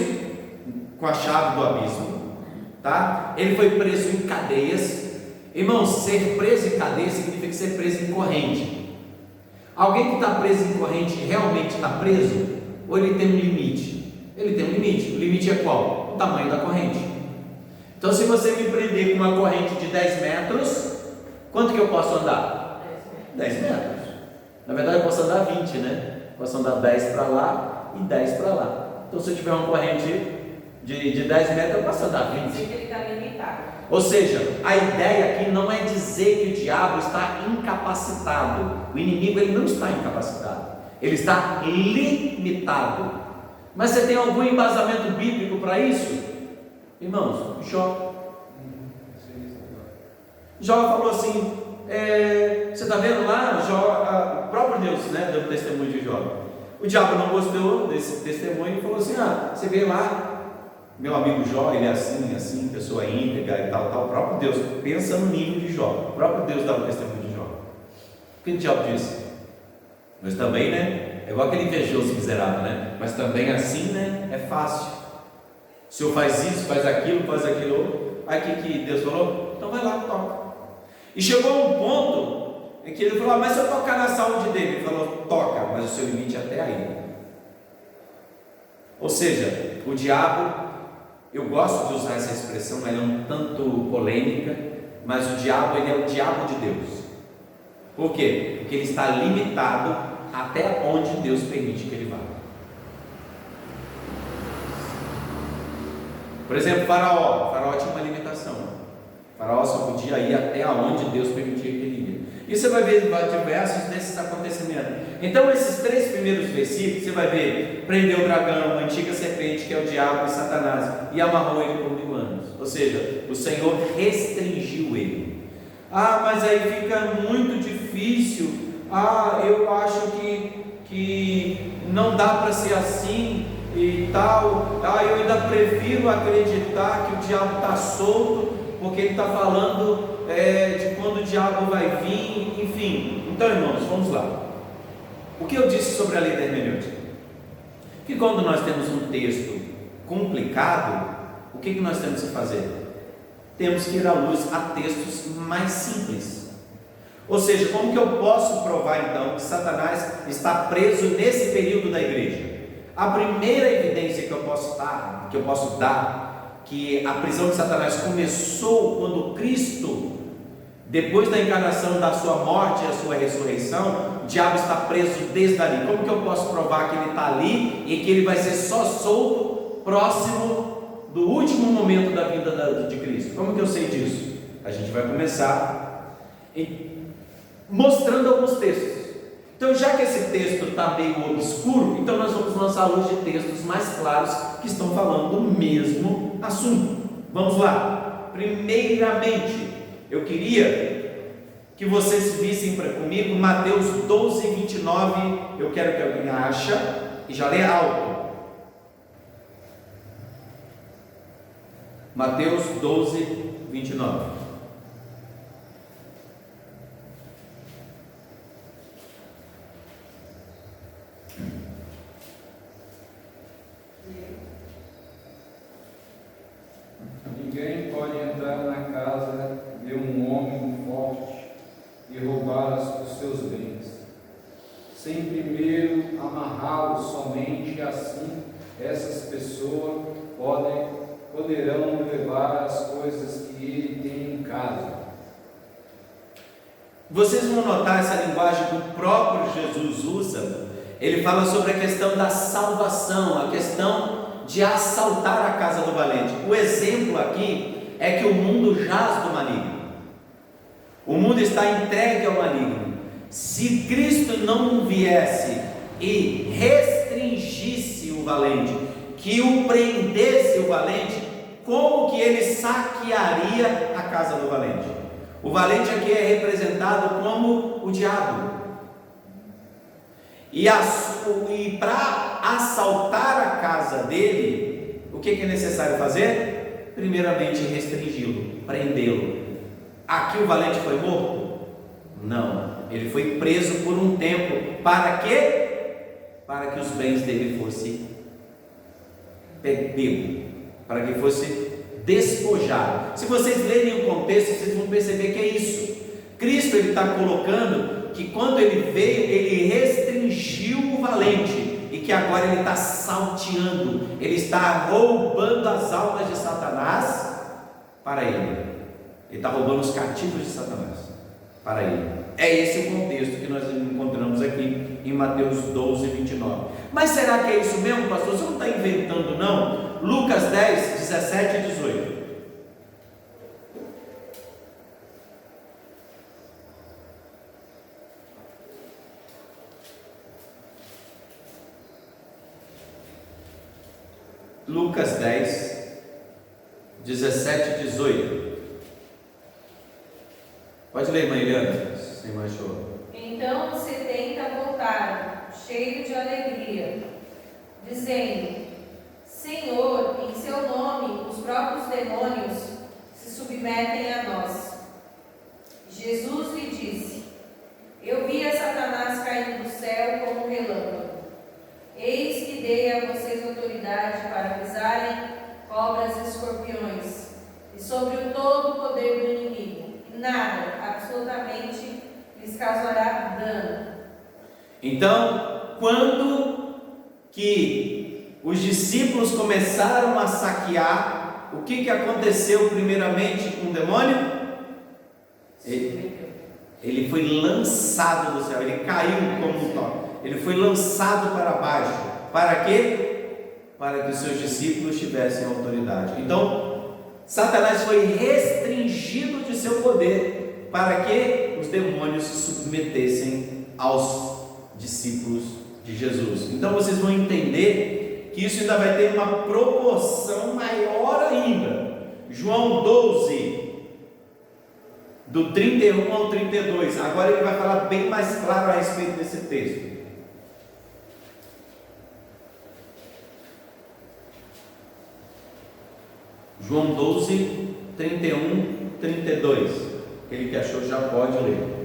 com a chave do abismo, tá? Ele foi preso em cadeias. Irmãos, ser preso em cadeia significa ser preso em corrente. Alguém que está preso em corrente realmente está preso? Ou ele tem um limite? Ele tem um limite. O limite é qual? O tamanho da corrente. Então, se você me prender com uma corrente de 10 metros, quanto que eu posso andar? 10 metros. Na verdade, eu posso andar 20, né? Posso andar 10 para lá e 10 para lá. Então, se eu tiver uma corrente de 10 metros, eu posso andar 20. Ele está limitado. Ou seja, a ideia aqui não é dizer que o diabo está incapacitado. O inimigo ele não está incapacitado, ele está limitado. Mas você tem algum embasamento bíblico para isso? Irmãos, Jó falou assim, você está vendo lá, Jó, o próprio Deus, né, deu testemunho de Jó. O diabo não gostou desse testemunho e falou assim, você vê lá, meu amigo Jó, ele é assim, pessoa íntegra e tal. O próprio Deus, pensa no nível de Jó, o próprio Deus dá o testemunho de Jó. O que o diabo disse? Mas também, né, é igual aquele invejoso miserável, né, mas também assim, né, é fácil. O senhor faz isso, faz aquilo outro. Aí o que Deus falou? Então vai lá, toca. E chegou a um ponto em que ele falou, mas se eu tocar na saúde dele, ele falou, toca, mas o seu limite é até aí. Ou seja, o diabo, eu gosto de usar essa expressão, ela é um tanto polêmica, mas o diabo, ele é o diabo de Deus. Por quê? Porque ele está limitado até onde Deus permite que ele vá. Por exemplo, Faraó tinha uma limitação. Faraó só podia ir até onde Deus permitia que ele ia. E você vai ver diversos desses acontecimentos. Então, esses 3 primeiros versículos, você vai ver, prendeu o dragão, a antiga serpente, que é o diabo e Satanás, e amarrou ele por 1000 anos. Ou seja, o Senhor restringiu ele. Mas aí fica muito difícil. Eu acho que não dá para ser assim e tal. Eu ainda prefiro acreditar que o diabo está solto, porque ele está falando de quando o diabo vai vir, enfim. Então, irmãos, vamos lá. O que eu disse sobre a lei da hermenêutica? Que quando nós temos um texto complicado, o que nós temos que fazer? Temos que ir à luz a textos mais simples. Ou seja, como que eu posso provar então que Satanás está preso nesse período da igreja? A primeira evidência que eu posso dar, que a prisão de Satanás começou quando Cristo, depois da encarnação, da sua morte e a sua ressurreição, o diabo está preso desde ali. Como que eu posso provar que ele está ali e que ele vai ser só solto próximo do último momento da vida de Cristo? Como que eu sei disso? A gente vai começar mostrando alguns textos. Então, já que esse texto está meio obscuro, então nós vamos lançar a luz de textos mais claros que estão falando do mesmo assunto. Vamos lá. Primeiramente, eu queria que vocês vissem comigo Mateus 12, 29. Eu quero que alguém acha e já lê alto. Mateus 12, 29. Ninguém pode entrar na casa de um homem forte e roubar os seus bens, sem primeiro amarrá-los. Somente assim essas pessoas poderão levar as coisas que ele tem em casa. Vocês vão notar essa linguagem que o próprio Jesus usa. Ele fala sobre a questão da salvação, a questão de assaltar a casa do valente. O exemplo aqui é que o mundo jaz do maligno. O mundo está entregue ao maligno. Se Cristo não viesse e restringisse o valente, que o prendesse o valente, como que ele saquearia a casa do valente? O valente aqui é representado como o diabo. E para assaltar a casa dele, o que é necessário fazer? Primeiramente restringi-lo, prendê-lo. Aqui o valente foi morto? Não, ele foi preso por um tempo. Para quê? Para que os bens dele fossem pegos, para que fosse despojado. Se vocês lerem o contexto, vocês vão perceber que é isso. Cristo ele está colocando que quando ele veio, ele restringiu o valente, e que agora ele está salteando, ele está roubando as almas de Satanás para ele. Ele está roubando os cativos de Satanás para ele. É esse o contexto que nós encontramos aqui em Mateus 12, 29. Mas será que é isso mesmo, pastor? Você não está inventando, não? Lucas 10, 17 e 18. Lucas 10, 17 e 18. Pode ler, irmã Eliana, sem mais choro. Então os 70 voltaram, cheios de alegria, dizendo: Senhor, em seu nome os próprios demônios se submetem a nós. Jesus lhe disse: Eu vi a Satanás caindo do céu como um relâmpago. Eis que dei a vocês autoridade para pisarem cobras e escorpiões, e sobre o todo o poder do inimigo, e nada, absolutamente, lhes causará dano. Então, quando que os discípulos começaram a saquear, o que aconteceu primeiramente com o demônio? Ele foi lançado do céu, ele caiu como um toque. Ele foi lançado para baixo. Para quê? Para que os seus discípulos tivessem autoridade. Então, Satanás foi restringido de seu poder para que os demônios se submetessem aos discípulos de Jesus. Então, vocês vão entender que isso ainda vai ter uma proporção maior ainda. João 12, do 31 ao 32. Agora ele vai falar bem mais claro a respeito desse texto. João 12, 31, 32. Aquele que achou já pode ler.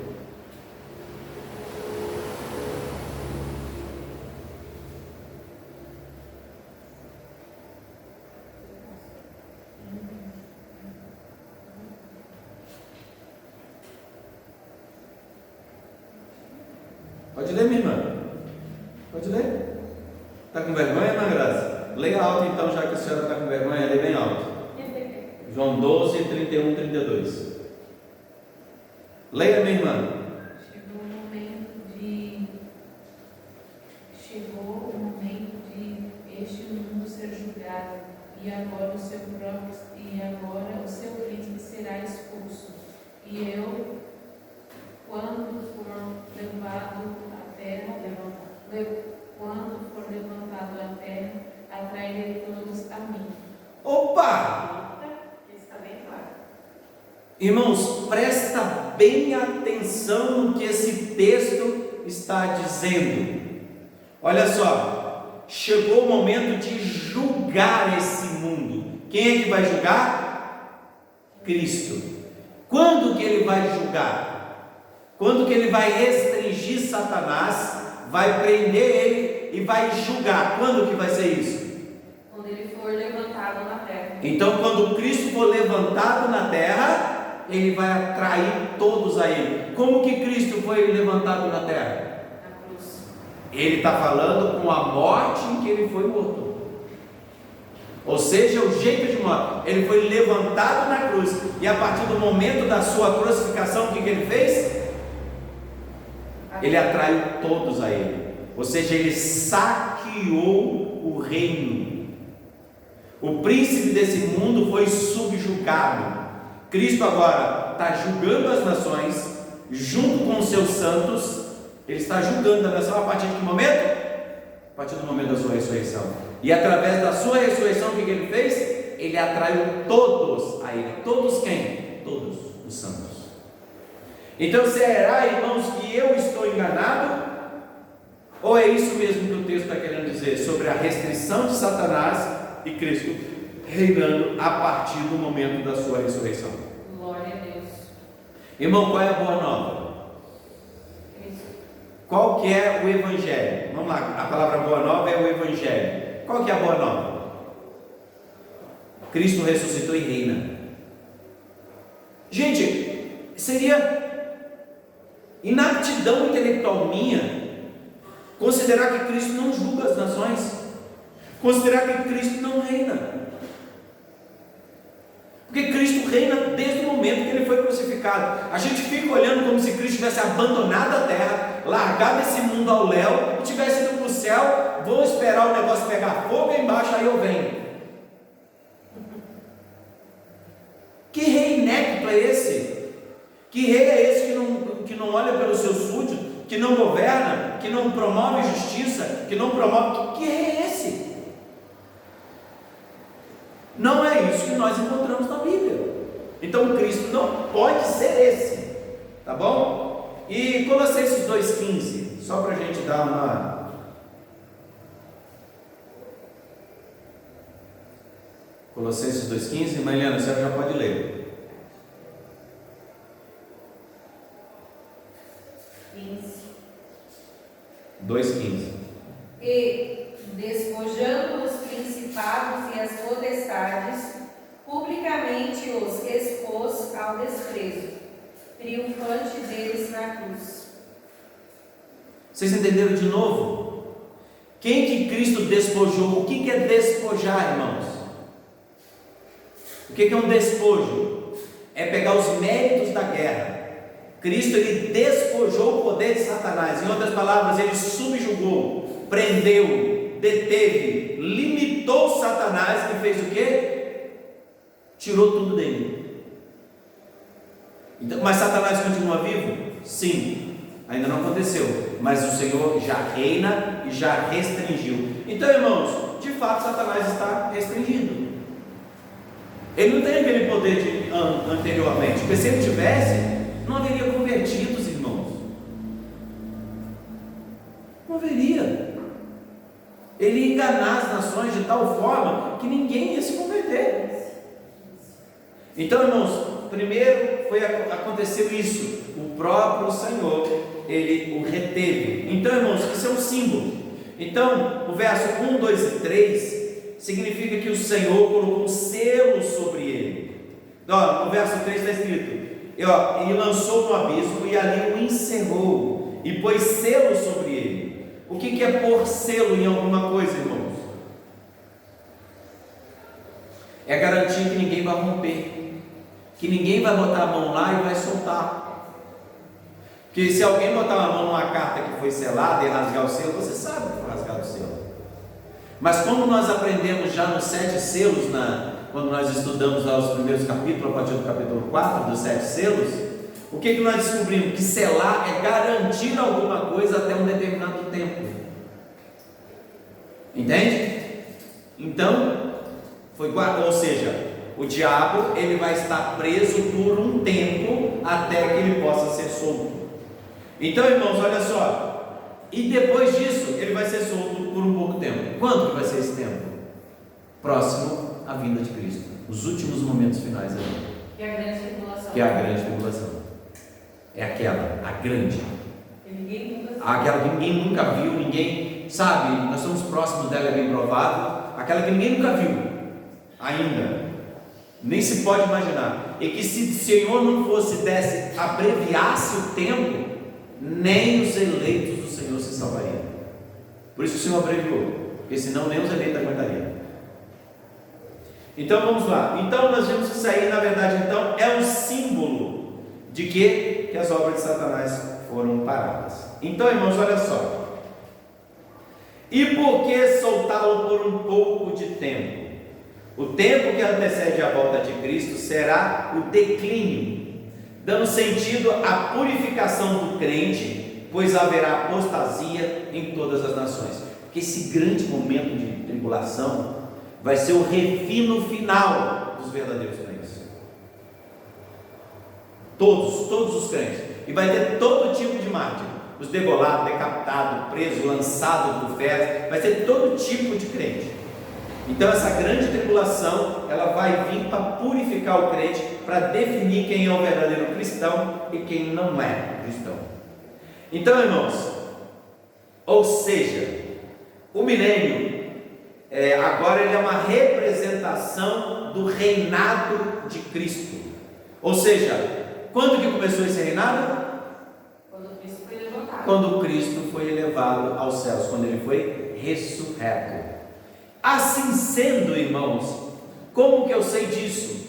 Pode ler, minha irmã? Pode ler? Está com vergonha, Ana Graça? Leia alto então, já que a senhora está com vergonha, leia bem alto. João 12, 31, 32. Leia, minha irmã. Chegou o momento de este mundo ser julgado, e agora o seu príncipe será expulso. E eu, quando for levantado à terra, atrairei todos a mim. Opa! Isso está bem claro. Irmãos, presta bem atenção no que esse texto está dizendo. Olha só, chegou o momento de julgar esse mundo. Quem é que vai julgar? Cristo. Quando que ele vai julgar? Quando que ele vai restringir Satanás, vai prender ele e vai julgar? Quando que vai ser isso? Quando ele for levantado na terra. Então, quando Cristo for levantado na terra, ele vai atrair todos a ele. Como que Cristo foi levantado na terra? Na cruz. Ele está falando com a morte em que ele foi morto. Ou seja, o jeito de morte. Ele foi levantado na cruz. E a partir do momento da sua crucificação, o que ele fez? Ele atraiu todos a ele. Ou seja, ele saqueou o reino. O príncipe desse mundo foi subjugado. Cristo agora está julgando as nações, junto com os seus santos. Ele está julgando a nação a partir de que momento? A partir do momento da sua ressurreição. E através da sua ressurreição, o que ele fez? Ele atraiu todos a ele. Todos quem? Todos os santos. Então, será, irmãos, que eu estou enganado? Ou é isso mesmo que o texto está querendo dizer? Sobre a restrição de Satanás e Cristo reinando a partir do momento da sua ressurreição. Glória a Deus. Irmão, qual é a boa nova? Qual que é o Evangelho? Vamos lá, a palavra boa nova é o Evangelho. Qual que é a boa nova? Cristo ressuscitou e reina. Gente, seria inaptidão intelectual minha considerar que Cristo não julga as nações, considerar que Cristo não reina. Porque Cristo reina desde o momento que ele foi crucificado. A gente fica olhando como se Cristo tivesse abandonado a terra, largado esse mundo ao léu e tivesse ido para o céu. Vou esperar o negócio pegar fogo embaixo, aí eu venho. Que rei inepto é esse? Que rei é esse que não olha pelos seus súditos, que não governa, que não promove justiça, que não promove... Que rei é esse? Não é isso que nós encontramos na Bíblia. Então Cristo não pode ser esse, tá bom? E Colossenses 2,15, só para a gente dar uma... Colossenses 2,15, Mariana, a senhora já pode ler. 2,15. E, despojando os principados e as potestades, publicamente os expôs ao desprezo, triunfante deles na cruz. Vocês entenderam de novo? Quem que Cristo despojou? O que é despojar, irmãos? O que é um despojo? É pegar os méritos da guerra. Cristo, ele despojou o poder de Satanás. Em outras palavras, ele subjugou, prendeu, deteve, limitou Satanás e fez o quê? Tirou tudo dele. Então, mas Satanás continua vivo? Sim, ainda não aconteceu, mas o Senhor já reina e já restringiu. Então, irmãos, de fato Satanás está restringido. Ele não tem aquele poder de anteriormente, porque se ele tivesse, não haveria convertidos, irmãos. Não haveria. Ele ia enganar as nações de tal forma que ninguém ia se converter. Então, irmãos, primeiro aconteceu isso. O próprio Senhor, ele o reteve. Então, irmãos, isso é um símbolo. Então, o verso 1, 2 e 3 significa que o Senhor colocou um selo sobre ele. No verso 3 está escrito: e lançou no abismo e ali o encerrou e pôs selo sobre ele. O que é pôr selo em alguma coisa, irmãos? É garantir que ninguém vai romper, que ninguém vai botar a mão lá e vai soltar. Porque se alguém botar a mão numa carta que foi selada e rasgar o selo, você sabe que foi rasgado o selo. Mas como nós aprendemos já nos 7 selos, quando nós estudamos lá os primeiros capítulos, a partir do capítulo 4 dos 7 selos, o que nós descobrimos? Que selar é garantir alguma coisa até um determinado tempo. Entende? Então, ou seja, o diabo ele vai estar preso por um tempo até que ele possa ser solto. Então, irmãos, olha só. E depois disso, ele vai ser solto por um pouco tempo. Quando que vai ser esse tempo? Próximo à vinda de Cristo. Os últimos momentos finais ali. Que é a grande tribulação. Que é a grande tribulação. É aquela, a grande. Aquela que ninguém nunca viu, ninguém sabe, nós estamos próximos dela, é bem provável. Aquela que ninguém nunca viu, ainda, nem se pode imaginar. E que se o Senhor não abreviasse o tempo, nem os eleitos do Senhor se salvariam. Por isso o Senhor abreviou, porque senão nem os eleitos aguentariam. Então vamos lá. Então nós vimos que isso aí, na verdade, então, é um símbolo de que as obras de Satanás foram paradas. Então, irmãos, olha só. E por que soltá-lo por um pouco de tempo? O tempo que antecede a volta de Cristo será o declínio, dando sentido à purificação do crente, pois haverá apostasia em todas as nações. Porque esse grande momento de tribulação vai ser o refino final dos verdadeiros crentes. Todos os crentes. E vai ter todo tipo de mártir. Os degolados, decapitados, presos, lançados por ferros. Vai ter todo tipo de crente. Então essa grande tribulação, ela vai vir para purificar o crente, para definir quem é o verdadeiro cristão e quem não é cristão. Então, irmãos, ou seja, o milênio, agora ele é uma representação do reinado de Cristo. Ou seja, quando que começou esse reinado? Quando Cristo foi levantado. Quando Cristo foi elevado aos céus, quando ele foi ressurreto. Assim sendo, irmãos, como que eu sei disso?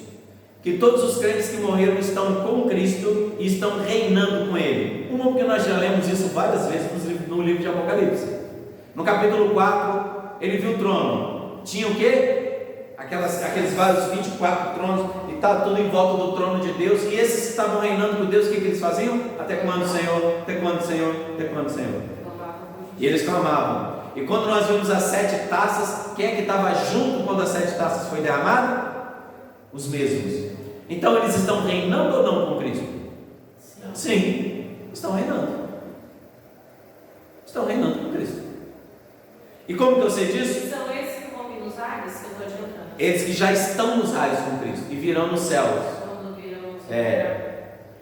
Que todos os crentes que morreram estão com Cristo e estão reinando com Ele. Uma, porque nós já lemos isso várias vezes no livro de Apocalipse. No capítulo 4, ele viu o trono. Tinha o quê? Aqueles vários 24 tronos, e estava tudo em volta do trono de Deus. E esses que estavam reinando com Deus, o que eles faziam? Até quando, Senhor? Até quando, Senhor? Até quando, Senhor? E eles clamavam. E quando nós vimos as 7 taças, quem é que estava junto quando as 7 taças foi derramada? Os mesmos. Então eles estão reinando ou não com Cristo? Sim, estão reinando. Estão reinando com Cristo. E como que eu sei disso? São esses que vão vir nos ares, que eu estou adiantando. Eles que já estão nos raios com Cristo e virão nos céus. Quando virão nos céus.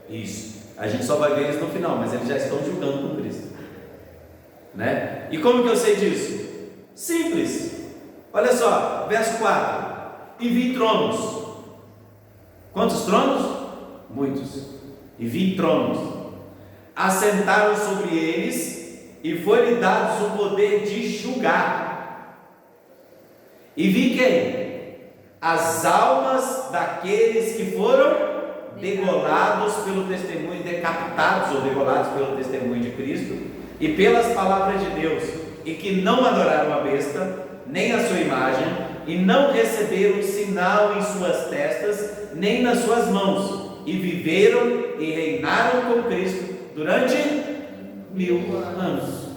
Isso. A gente só vai ver eles no final, mas eles já estão julgando com Cristo. Né? E como que eu sei disso? Simples. Olha só, verso 4. E vi tronos. Quantos tronos? Muitos. E vi tronos. Assentaram sobre eles e foi-lhe dados o poder de julgar. E vi quem? As almas daqueles que foram degolados pelo testemunho, decapitados ou degolados pelo testemunho de Cristo e pelas palavras de Deus, e que não adoraram a besta, nem a sua imagem, e não receberam sinal em suas testas, nem nas suas mãos, e viveram e reinaram com Cristo durante 1000 anos.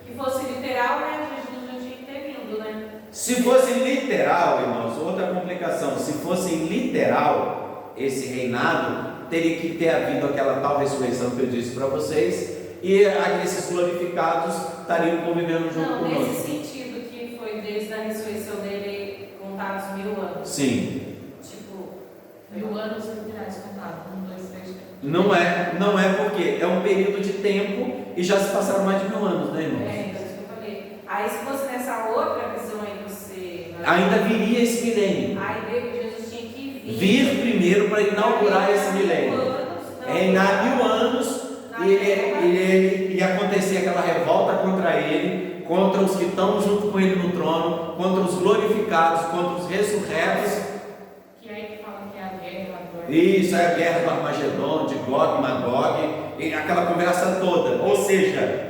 Que fosse literal, né? Jesus já tinha que ter vindo, né? Se fosse literal, irmãos, outra complicação, se fosse literal esse reinado, teria que ter havido aquela tal ressurreição que eu disse para vocês, e esses glorificados estariam convivendo junto conosco. Não, nesse sentido que foi desde a ressurreição dele contados 1000 anos. Sim. Tipo, 1000 anos literais contados, 1, 2, 3, 4. Não é porque é um período de tempo e já se passaram mais de 1000 anos, né, irmãos? então isso que eu falei. Aí se fosse nessa outra visão aí que você... Ainda viria esse milênio. Aí Jesus tinha que Vir primeiro para inaugurar esse milênio. Reinar 1000 anos e ia acontecer aquela revolta contra ele, contra os que estão junto com ele no trono, contra os glorificados, contra os ressurretos. Que aí que fala que é a guerra agora. Isso, é a guerra do Armagedon, de Gog e Magog, e aquela conversa toda. Ou seja,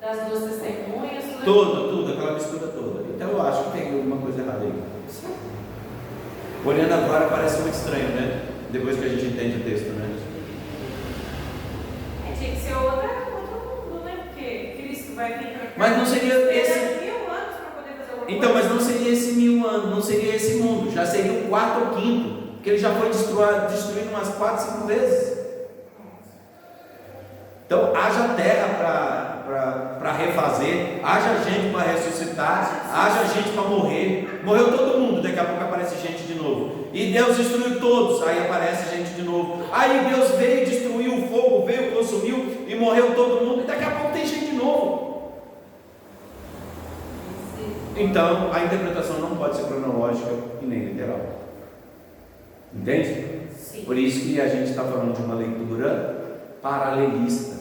Das duas testemunhas, tudo, aquela mistura toda. Então eu acho que tem alguma coisa errada aí. Olhando agora parece muito estranho, né? Depois que a gente entende o texto, né? Tinha que ser outro mundo, né? Porque Cristo vai vir para cá. Mas não seria esse. 1000 anos para poder fazer alguma Então, coisa. mas não seria esse 1000 anos, não seria esse mundo, já seria o 4 ou 5, porque ele já foi destruído umas 4, 5 vezes. Então, haja terra para refazer, haja gente para ressuscitar, haja gente para morrer. Morreu todo mundo, daqui a pouco aparece gente de novo. E Deus destruiu todos, aí aparece gente de novo. Aí Deus veio, destruiu o fogo, veio, consumiu e morreu todo mundo, e daqui a pouco tem gente de novo. Então, a interpretação não pode ser cronológica e nem literal. Entende? Sim. Por isso que a gente está falando de uma leitura paralelista,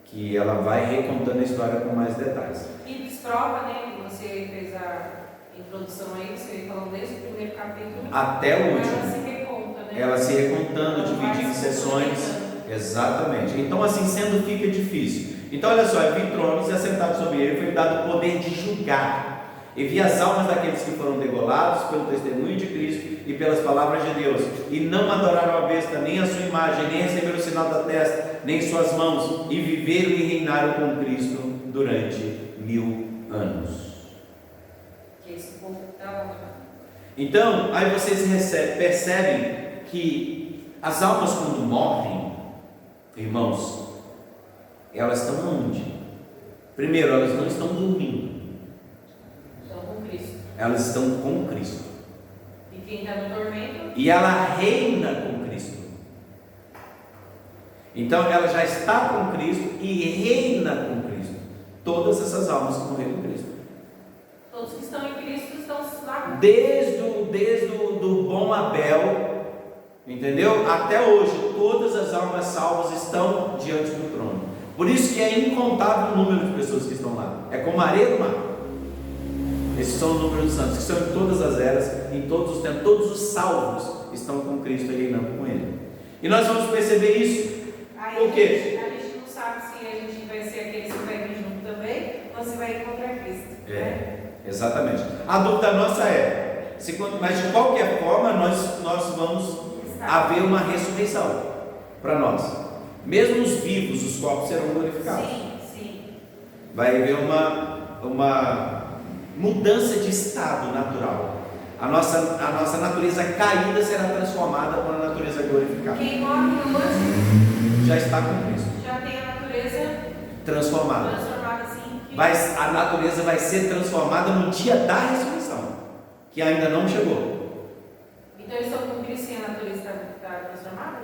que ela vai recontando a história com mais detalhes. E desprova, né? Você fez a introdução aí, você veio falando desde o primeiro capítulo. Até o Ela último. se reconta, né? Ela se recontando, Ela vai dividindo em se sessões. complementando. Exatamente. Então, assim sendo, fica difícil. Então, olha só: vi tronos e assentado sobre ele foi dado o poder de julgar. E vi as almas daqueles que foram degolados pelo testemunho de Cristo e pelas palavras de Deus, e não adoraram a besta, nem a sua imagem, nem receberam o sinal da testa, nem suas mãos, e viveram e reinaram com Cristo durante 1000 anos. Que esse povo está. Então, aí vocês percebem que as almas, quando morrem, irmãos, elas estão onde? Primeiro, elas não estão dormindo, Estão com Cristo. elas estão com Cristo. E quem está no tormento? E ela reina com Cristo. Então ela já está com Cristo e reina com Cristo. Todas essas almas que morreram com Cristo. Todos que estão em Cristo estão lá com Desde o do bom Abel, entendeu? Até hoje, todas as almas salvas estão diante do trono. Por isso que é incontável o número de pessoas que estão lá. É como a areia do mar. Esses são os números dos santos, que são em todas as eras, em todos os tempos. Todos os salvos estão com Cristo e reinando com Ele. E nós vamos perceber isso. Aí Por quê? A gente não sabe se a gente vai ser aqueles que vai vir junto também, ou se vai encontrar Cristo. Né? Exatamente. A dúvida nossa é, mas de qualquer forma nós vamos haver uma ressurreição para nós. Mesmo os vivos, os corpos serão glorificados. Sim. Vai haver uma mudança de estado natural. A nossa natureza caída será transformada por uma natureza glorificada. Quem morre hoje Já está com Cristo. já tem a natureza Transformada. transformada assim. Que A natureza vai ser transformada no dia da ressurreição, que ainda não chegou. Então eles estão com Cristo e a natureza está transformada?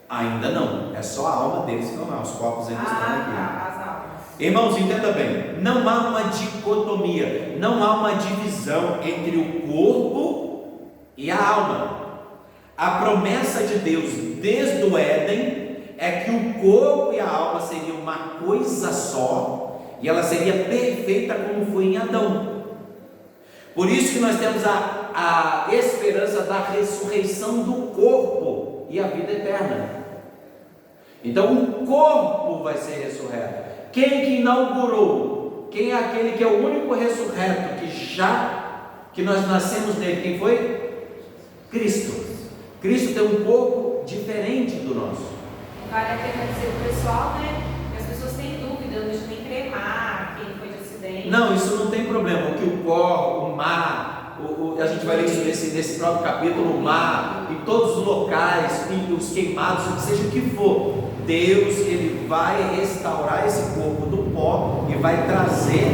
Ainda não. É só a alma deles que estão lá. Os corpos ainda estão aqui. As almas. Irmãos, entenda bem, não há uma dicotomia, não há uma divisão entre o corpo e a alma. A promessa de Deus desde o Éden é que o corpo e a alma seriam uma coisa só, e ela seria perfeita como foi em Adão. Por isso que nós temos a esperança da ressurreição do corpo e a vida eterna. Então o corpo vai ser ressurreto. Quem que inaugurou? Quem é aquele que é o único ressurreto que nós nascemos nele? Quem foi? Cristo. Cristo tem um corpo diferente do nosso. Vale a pena dizer pro pessoal, né? Que as pessoas têm dúvida, deixa nem cremar quem foi de acidente. Não, isso não tem problema. O que o pó, o mar, a gente vai ler isso nesse próprio capítulo, o mar, em todos os locais, os queimados, seja o que for, Deus, Ele vai restaurar esse corpo do pó e vai trazer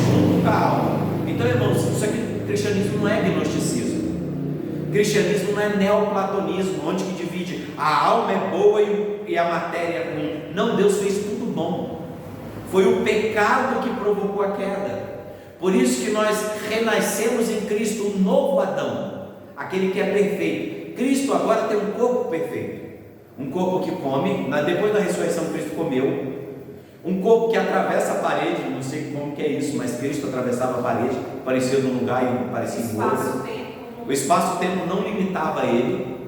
junto com a alma. Então, irmãos, isso aqui, cristianismo não é gnosticismo. Cristianismo não é neoplatonismo, onde que divide a alma é boa e a matéria é ruim. Não, Deus fez tudo bom. Foi o pecado que provocou a queda. Por isso que nós renascemos em Cristo, o novo Adão, aquele que é perfeito. Cristo agora tem um corpo perfeito. um corpo que come, depois da ressurreição Cristo comeu, um corpo que atravessa a parede, não sei como que é isso, mas Cristo atravessava a parede, aparecia num lugar e parecia em outro. O espaço-tempo não limitava ele.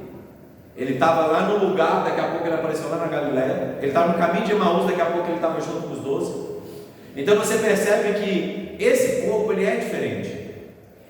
Ele estava lá no lugar, daqui a pouco ele apareceu lá na Galileia. Ele estava no caminho de Emaús, daqui a pouco ele estava junto com os 12. Então você percebe que esse corpo ele é diferente.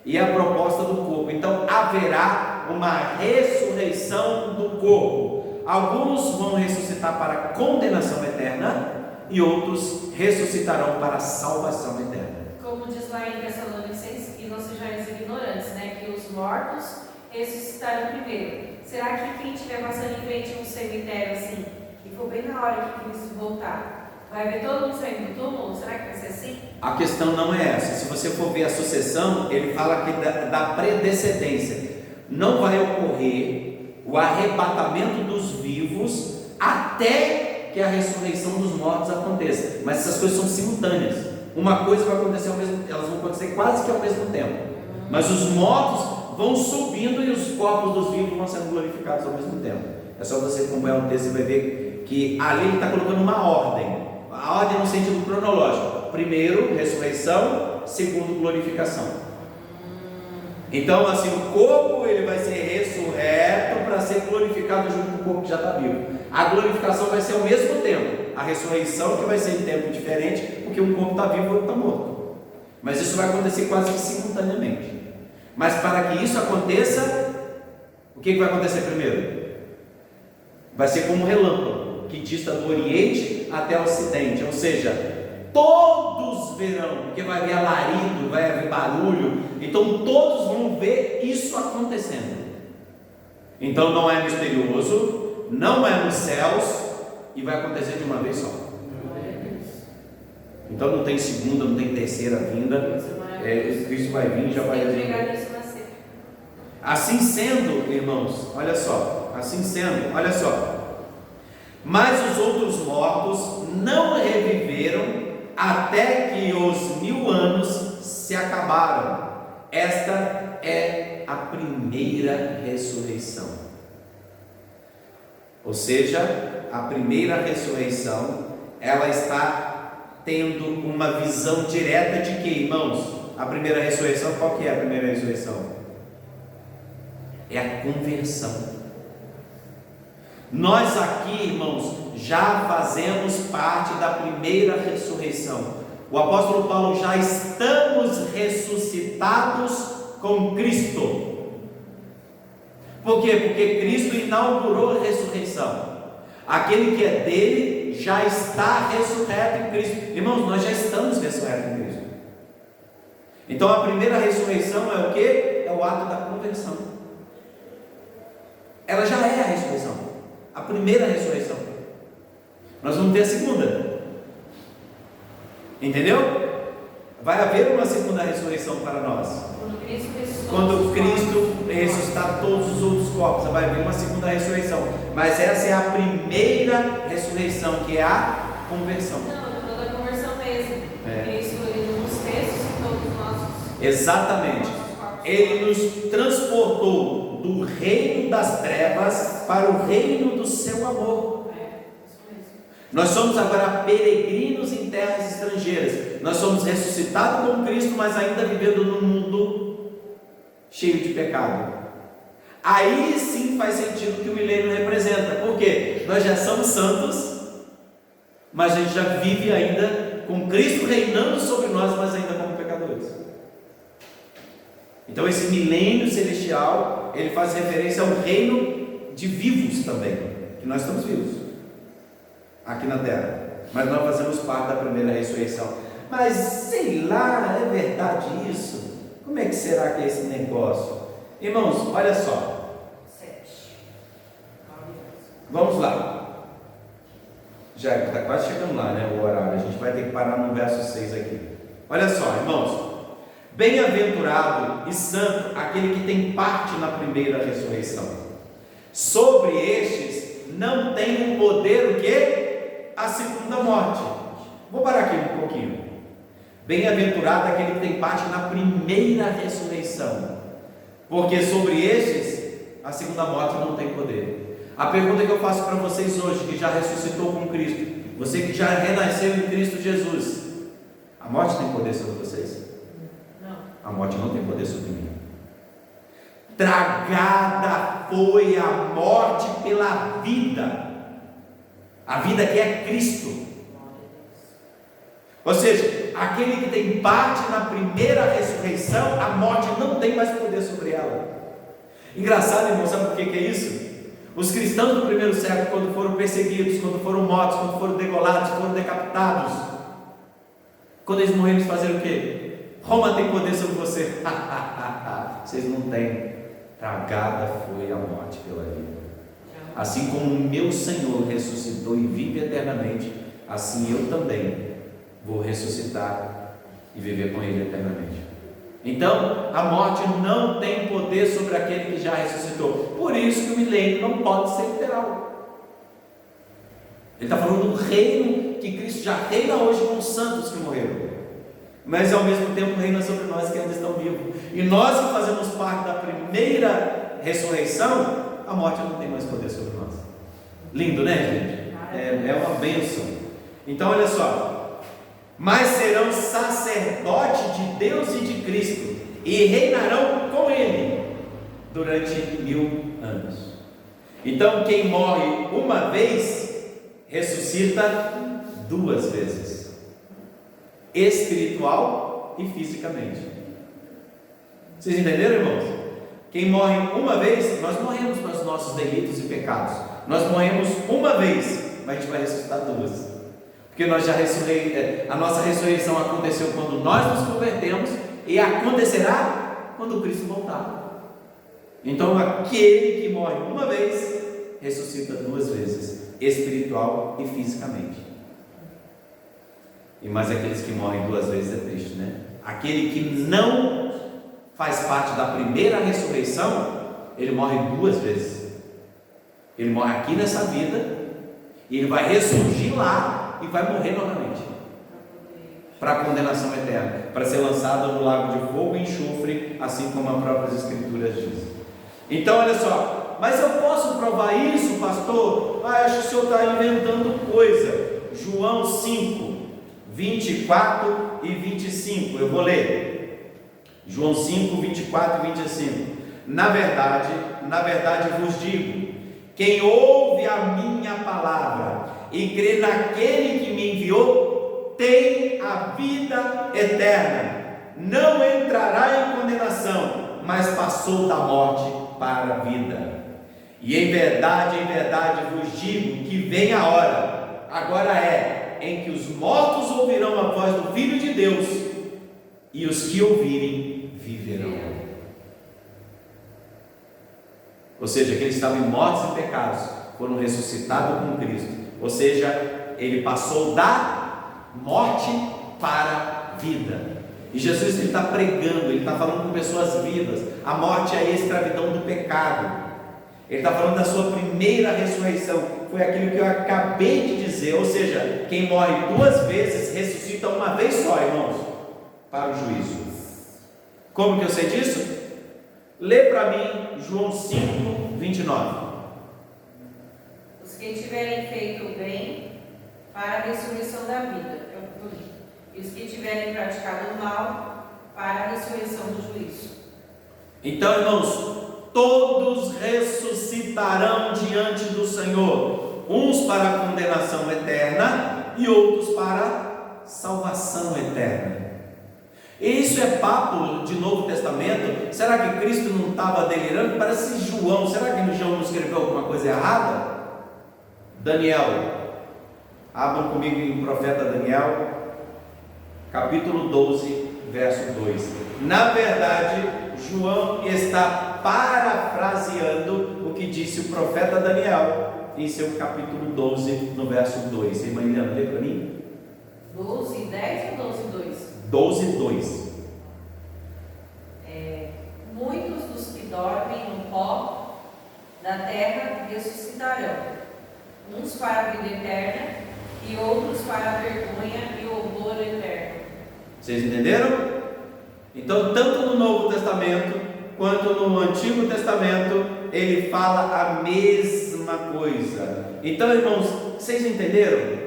E é a proposta do corpo. Então haverá uma ressurreição do corpo. Alguns vão ressuscitar para a condenação eterna e outros ressuscitarão para a salvação eterna. Como diz lá em Tessalonicenses, que não sejais ignorantes, né? Que os mortos ressuscitarão primeiro. Será que quem estiver passando em frente a um cemitério assim, e for bem na hora que Cristo voltar, vai ver todo mundo saindo do túmulo? Será que vai ser assim? A questão não é essa. Se você for ver a sucessão, ele fala aqui da predecedência. Não vai ocorrer o arrebatamento dos vivos até que a ressurreição dos mortos aconteça. Mas essas coisas são simultâneas. Uma coisa vai acontecer ao mesmo tempo, elas vão acontecer quase que ao mesmo tempo. Mas os mortos vão subindo e os corpos dos vivos vão sendo glorificados ao mesmo tempo. É só você acompanhar o texto e vai ver que ali ele está colocando uma ordem. A ordem no sentido cronológico. Primeiro, ressurreição. Segundo, glorificação. Então, assim, o corpo ele vai ser ressurreto para ser glorificado junto com o corpo que já está vivo. A glorificação vai ser ao mesmo tempo. A ressurreição que vai ser em tempo diferente, porque um corpo está vivo e o outro está morto. Mas isso vai acontecer quase que simultaneamente. Mas para que isso aconteça, o que vai acontecer primeiro? Vai ser como um relâmpago que dista do Oriente até o Ocidente, ou seja, todos verão, porque vai haver alarido, vai haver barulho, então todos vão ver isso acontecendo. Então não é misterioso, não é nos céus e vai acontecer de uma vez só. Então não tem segunda, não tem terceira vinda. Cristo vai vir e já vai resolver. Assim sendo, irmãos, olha só, mas os outros mortos não reviveram até que os 1000 anos se acabaram. Esta é a primeira ressurreição. Ou seja, a primeira ressurreição, ela está tendo uma visão direta de que, irmãos? A primeira ressurreição, qual que é a primeira ressurreição? É a conversão. Nós aqui, irmãos, já fazemos parte da primeira ressurreição. O apóstolo Paulo, já estamos ressuscitados com Cristo. Por quê? Porque Cristo inaugurou a ressurreição. Aquele que é dele já está ressurreto em Cristo. Irmãos, nós já estamos ressurretos em Cristo. Então a primeira ressurreição é o que? É o ato da conversão. Ela já é a ressurreição, a primeira ressurreição. Nós vamos ter a segunda. Entendeu? Vai haver uma segunda ressurreição para nós. Quando Cristo ressuscitar todos os outros corpos, vai haver uma segunda ressurreição. Mas essa é a primeira ressurreição, que é a conversão. Não, toda a conversão mesmo. Cristo, ele nos ressuscitou dos nossos. Exatamente. Ele nos transportou do reino das trevas para o reino do seu amor. Nós somos agora peregrinos em terras estrangeiras. Nós somos ressuscitados com Cristo, mas ainda vivendo num mundo cheio de pecado. Aí sim faz sentido o que o milênio representa. Por quê? Nós já somos santos, mas a gente já vive ainda com Cristo reinando sobre nós, mas ainda como pecadores. Então esse milênio celestial, ele faz referência ao reino de vivos também, que nós estamos vivos aqui na terra, mas nós fazemos parte da primeira ressurreição. Mas sei lá, é verdade isso? Como é que será que é esse negócio? Irmãos, olha só, vamos lá, já está quase chegando lá, né, o horário, a gente vai ter que parar no verso 6 aqui. Olha só, irmãos, bem-aventurado e santo aquele que tem parte na primeira ressurreição. Sobre estes não tem o poder o quê? A segunda morte. Vou parar aqui um pouquinho. Bem-aventurado aquele que tem parte na primeira ressurreição, porque sobre estes a segunda morte não tem poder. A pergunta que eu faço para vocês hoje, que já ressuscitou com Cristo, você que já renasceu em Cristo Jesus, a morte tem poder sobre vocês? Não. A morte não tem poder sobre mim. Tragada foi a morte pela vida, a vida que é Cristo. Ou seja, aquele que tem parte na primeira ressurreição, a morte não tem mais poder sobre ela. Engraçado, irmão, sabe por que é isso? Os cristãos do primeiro século, quando foram perseguidos, quando foram mortos, quando foram degolados, foram decapitados, quando eles morreram, eles faziam o quê? Roma tem poder sobre você. Vocês não têm. Tragada foi a morte pela vida. Assim como o meu Senhor ressuscitou e vive eternamente, assim eu também vou ressuscitar e viver com Ele eternamente. Então, a morte não tem poder sobre aquele que já ressuscitou. Por isso que o milênio não pode ser literal. Ele está falando do reino que Cristo já reina hoje com os santos que morreram, mas ao mesmo tempo reina sobre nós que ainda estão vivos. E nós que fazemos parte da primeira ressurreição, a morte não tem mais poder sobre nós. Lindo, né, gente? É uma bênção. Então, olha só: mas serão sacerdotes de Deus e de Cristo, e reinarão com Ele durante 1000 anos. Então, quem morre uma vez, ressuscita 2 vezes, espiritual e fisicamente. Vocês entenderam, irmãos? Quem morre uma vez, nós morremos para os nossos delitos e pecados. Nós morremos uma vez, mas a gente vai ressuscitar 2. Porque nós já a nossa ressurreição aconteceu quando nós nos convertemos, e acontecerá quando Cristo voltar. Então, aquele que morre uma vez, ressuscita 2 vezes, espiritual e fisicamente. E mais aqueles que morrem 2 vezes é triste, né? Aquele que não faz parte da primeira ressurreição, ele morre 2 vezes. Ele morre aqui nessa vida, e ele vai ressurgir lá e vai morrer novamente, para a condenação eterna, para ser lançado no lago de fogo e enxofre, assim como as próprias Escrituras dizem. Então, olha só: mas eu posso provar isso, pastor? Acho que o senhor está inventando coisa. João 5, 24 e 25, eu vou ler. João 5, 24 e 25. Na verdade vos digo, quem ouve a minha palavra e crê naquele que me enviou, tem a vida eterna, não entrará em condenação, mas passou da morte para a vida. E em verdade vos digo que vem a hora, agora é, em que os mortos ouvirão a voz do Filho de Deus, e os que ouvirem viverão. Ou seja, aqueles que estavam mortos em pecados foram ressuscitados com Cristo. Ou seja, ele passou da morte para a vida. E Jesus está pregando, ele está falando com pessoas vivas. A morte é a escravidão do pecado. Ele está falando da sua primeira ressurreição. Foi aquilo que eu acabei de dizer. Ou seja, quem morre 2 vezes, ressuscita uma vez só, irmãos, para o juízo. Como que eu sei disso? Lê para mim João 5, 29. Os que tiverem feito o bem para a ressurreição da vida, e os que tiverem praticado o mal para a ressurreição do juízo. Então, irmãos, todos ressuscitarão diante do Senhor, uns para a condenação eterna e outros para a salvação eterna. Isso é papo de Novo Testamento? Será que Cristo não estava delirando? Parece João. Será que João não escreveu alguma coisa errada? Daniel, abram comigo em profeta Daniel, capítulo 12, verso 2. Na verdade, João está parafraseando o que disse o profeta Daniel em seu capítulo 12, no verso 2. Irmã Eliana, lê para mim. 12, 10 ou 12, 2? 12, 2. Muitos dos que dormem no pó da terra ressuscitarão, uns para a vida eterna e outros para a vergonha e o horror eterno. Vocês entenderam? Então, tanto no Novo Testamento quanto no Antigo Testamento, ele fala a mesma coisa. Então, irmãos, vocês entenderam?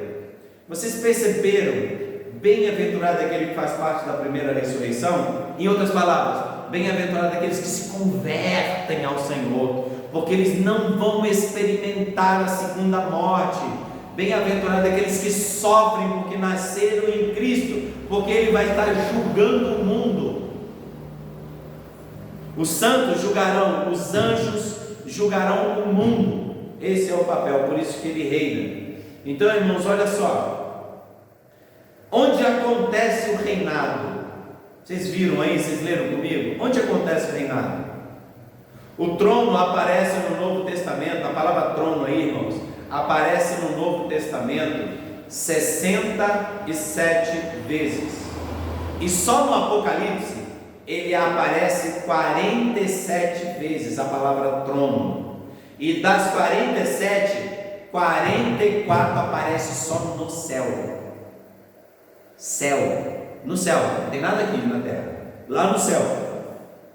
Vocês perceberam? Bem-aventurado aquele que faz parte da primeira ressurreição. Em outras palavras, bem-aventurado aqueles que se convertem ao Senhor, porque eles não vão experimentar a segunda morte. Bem-aventurado aqueles que sofrem porque nasceram em Cristo, porque Ele vai estar julgando o mundo. Os santos julgarão, os anjos julgarão o mundo. Esse é o papel, por isso que Ele reina. Então, irmãos, olha só, onde acontece o reinado? Vocês viram aí, vocês leram comigo? Onde acontece o reinado? O trono aparece no Novo Testamento, a palavra trono aí, irmãos, aparece no Novo Testamento 67 vezes, e só no Apocalipse ele aparece 47 vezes, a palavra trono, e das 47, 44 aparece só no céu, no céu, não tem nada aqui na terra, lá no céu,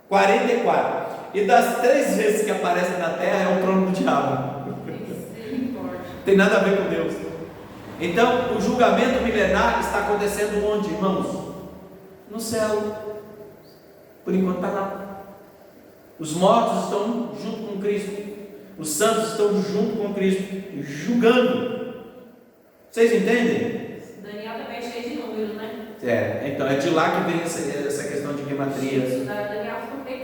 44, e das 3 vezes que aparece na terra é o trono do diabo, tem nada a ver com Deus. Então o julgamento milenar está acontecendo onde, irmãos? No céu, por enquanto está lá. Os mortos estão junto com Cristo, os santos estão junto com Cristo, julgando. Vocês entendem? Daniel também é cheio de número, né? Então é de lá que vem essa questão de gematria.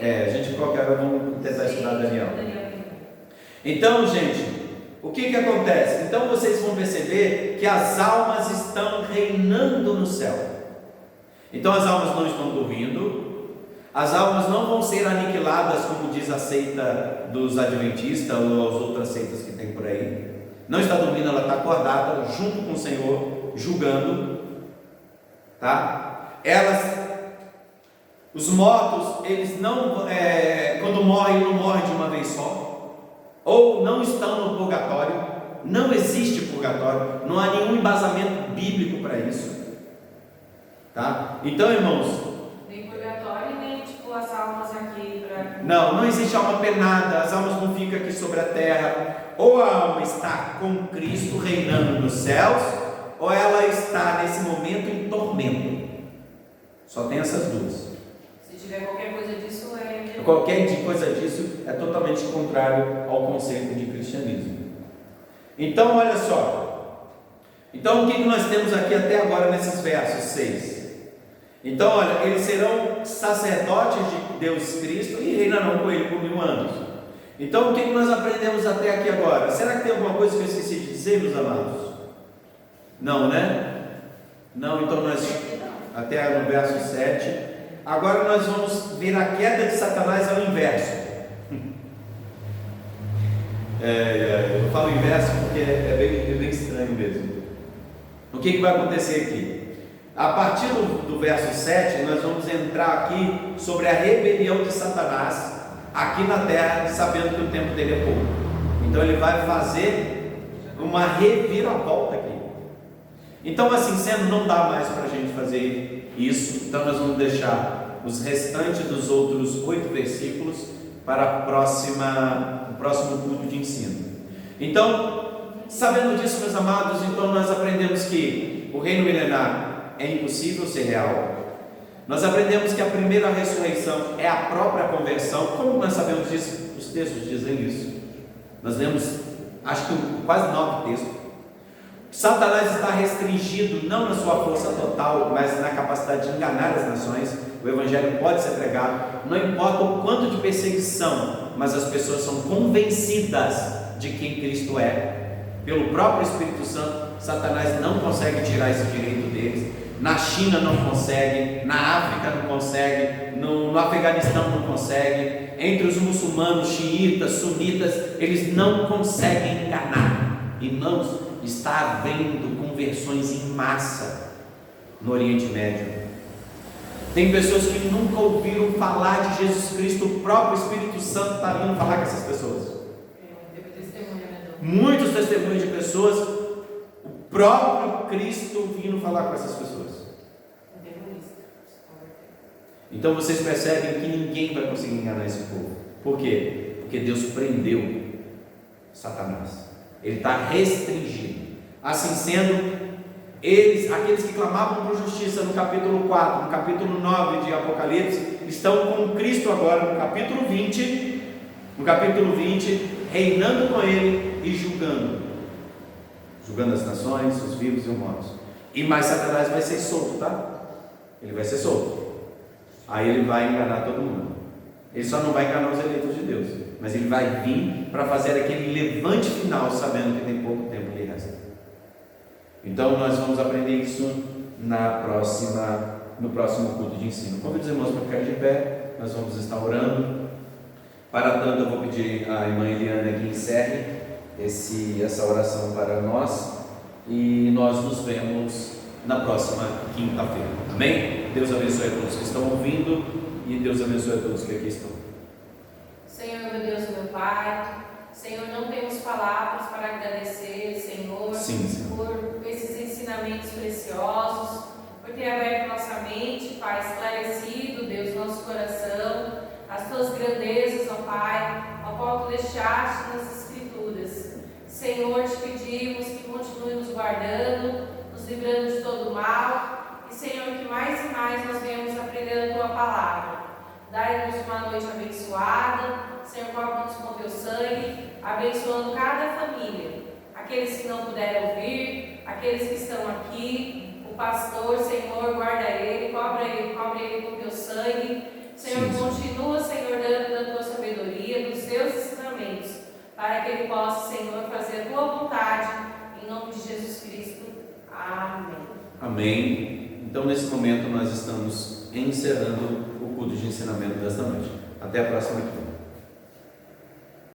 A gente qualquer hora vamos tentar estudar Daniel. Então, gente, o que acontece? Então vocês vão perceber que as almas estão reinando no céu. Então as almas não estão dormindo, as almas não vão ser aniquiladas, como diz a seita dos adventistas ou as outras seitas que tem por aí. Não está dormindo, ela está acordada, junto com o Senhor, julgando, tá? Os mortos, eles não, quando morrem, não morrem de uma vez só, ou não estão no purgatório. Não existe purgatório, não há nenhum embasamento bíblico para isso, tá? Então, irmãos, nem purgatório, nem tipo as almas aqui para... não existe alma penada, as almas não ficam aqui sobre a terra. Ou a alma está com Cristo reinando nos céus, ou ela está nesse momento em tormento. Só tem essas duas. Se tiver qualquer coisa disso, qualquer coisa disso é totalmente contrário ao conceito de cristianismo. Então, olha só. Então, o que nós temos aqui até agora nesses versos 6? Então, olha, eles serão sacerdotes de Deus Cristo e reinarão com Ele por 1000 anos. Então, o que nós aprendemos até aqui agora? Será que tem alguma coisa que eu esqueci de dizer, meus amados? Não, né? Não, então nós, até no verso 7. Agora nós vamos ver a queda de Satanás ao inverso. Eu falo inverso porque é bem estranho mesmo. O que vai acontecer aqui? A partir do verso 7, nós vamos entrar aqui sobre a rebelião de Satanás aqui na terra, sabendo que o tempo dele é pouco. Então ele vai fazer uma reviravolta aqui. Então, assim sendo, não dá mais para a gente fazer isso. Então nós vamos deixar os restantes dos outros 8 versículos para o próximo culto de ensino. Então, sabendo disso, meus amados, então nós aprendemos que o reino milenar é impossível ser real. Nós aprendemos que a primeira ressurreição é a própria conversão. Como nós sabemos disso? Os textos dizem isso. Nós lemos, acho que quase 9 textos. Satanás está restringido não na sua força total, mas na capacidade de enganar as nações. O evangelho pode ser pregado, não importa o quanto de perseguição, mas as pessoas são convencidas de quem Cristo é. Pelo próprio Espírito Santo, Satanás não consegue tirar esse direito deles. Na China não consegue, na África não consegue, no Afeganistão não consegue, entre os muçulmanos, xiitas, sunitas, eles não conseguem enganar. Irmãos, está havendo conversões em massa no Oriente Médio. Tem pessoas que nunca ouviram falar de Jesus Cristo, o próprio Espírito Santo está vindo falar com essas pessoas. Muitos testemunhos de pessoas, o próprio Cristo vindo falar com essas pessoas. Então vocês percebem que ninguém vai conseguir enganar esse povo. Por quê? Porque Deus prendeu Satanás. Ele está restringido. Assim sendo, aqueles que clamavam por justiça no capítulo 4, no capítulo 9 de Apocalipse, estão com Cristo agora no capítulo 20, reinando com Ele e julgando as nações, os vivos e os mortos. Mas Satanás vai ser solto, tá? Ele vai ser solto. Aí ele vai enganar todo mundo. Ele só não vai enganar os eleitos de Deus, mas ele vai vir para fazer aquele levante final, sabendo que tem pouco tempo que resta. Então nós vamos aprender isso no próximo culto de ensino. Convido os irmãos para ficarem de pé, nós vamos estar orando. Para tanto, eu vou pedir à irmã Eliana que encerre essa oração para nós, e nós nos vemos na próxima quinta-feira. Amém? Deus abençoe a todos que estão ouvindo e Deus abençoe a todos que aqui estão. Senhor, meu Deus, meu Pai, Senhor, não temos palavras para agradecer, Senhor, por esses ensinamentos preciosos, por ter aberto nossa mente, Pai, esclarecido, Deus, nosso coração, as tuas grandezas, ó Pai, ao qual tu deixaste nas Escrituras. Senhor, te pedimos que continue nos guardando, nos livrando de todo mal, e Senhor, que mais e mais nós venhamos aprender a tua palavra. Dai-nos uma noite abençoada, Senhor, cobre-nos com teu sangue, abençoando cada família, aqueles que não puderam ouvir, aqueles que estão aqui, o pastor, Senhor, guarda ele, cobre ele com teu sangue. Senhor, continua, Senhor, dando da tua sabedoria, dos teus ensinamentos, para que ele possa, Senhor, fazer a tua vontade, em nome de Jesus Cristo. Amém. Amém. Então, nesse momento, nós estamos encerrando o culto de ensinamento desta noite. Até a próxima.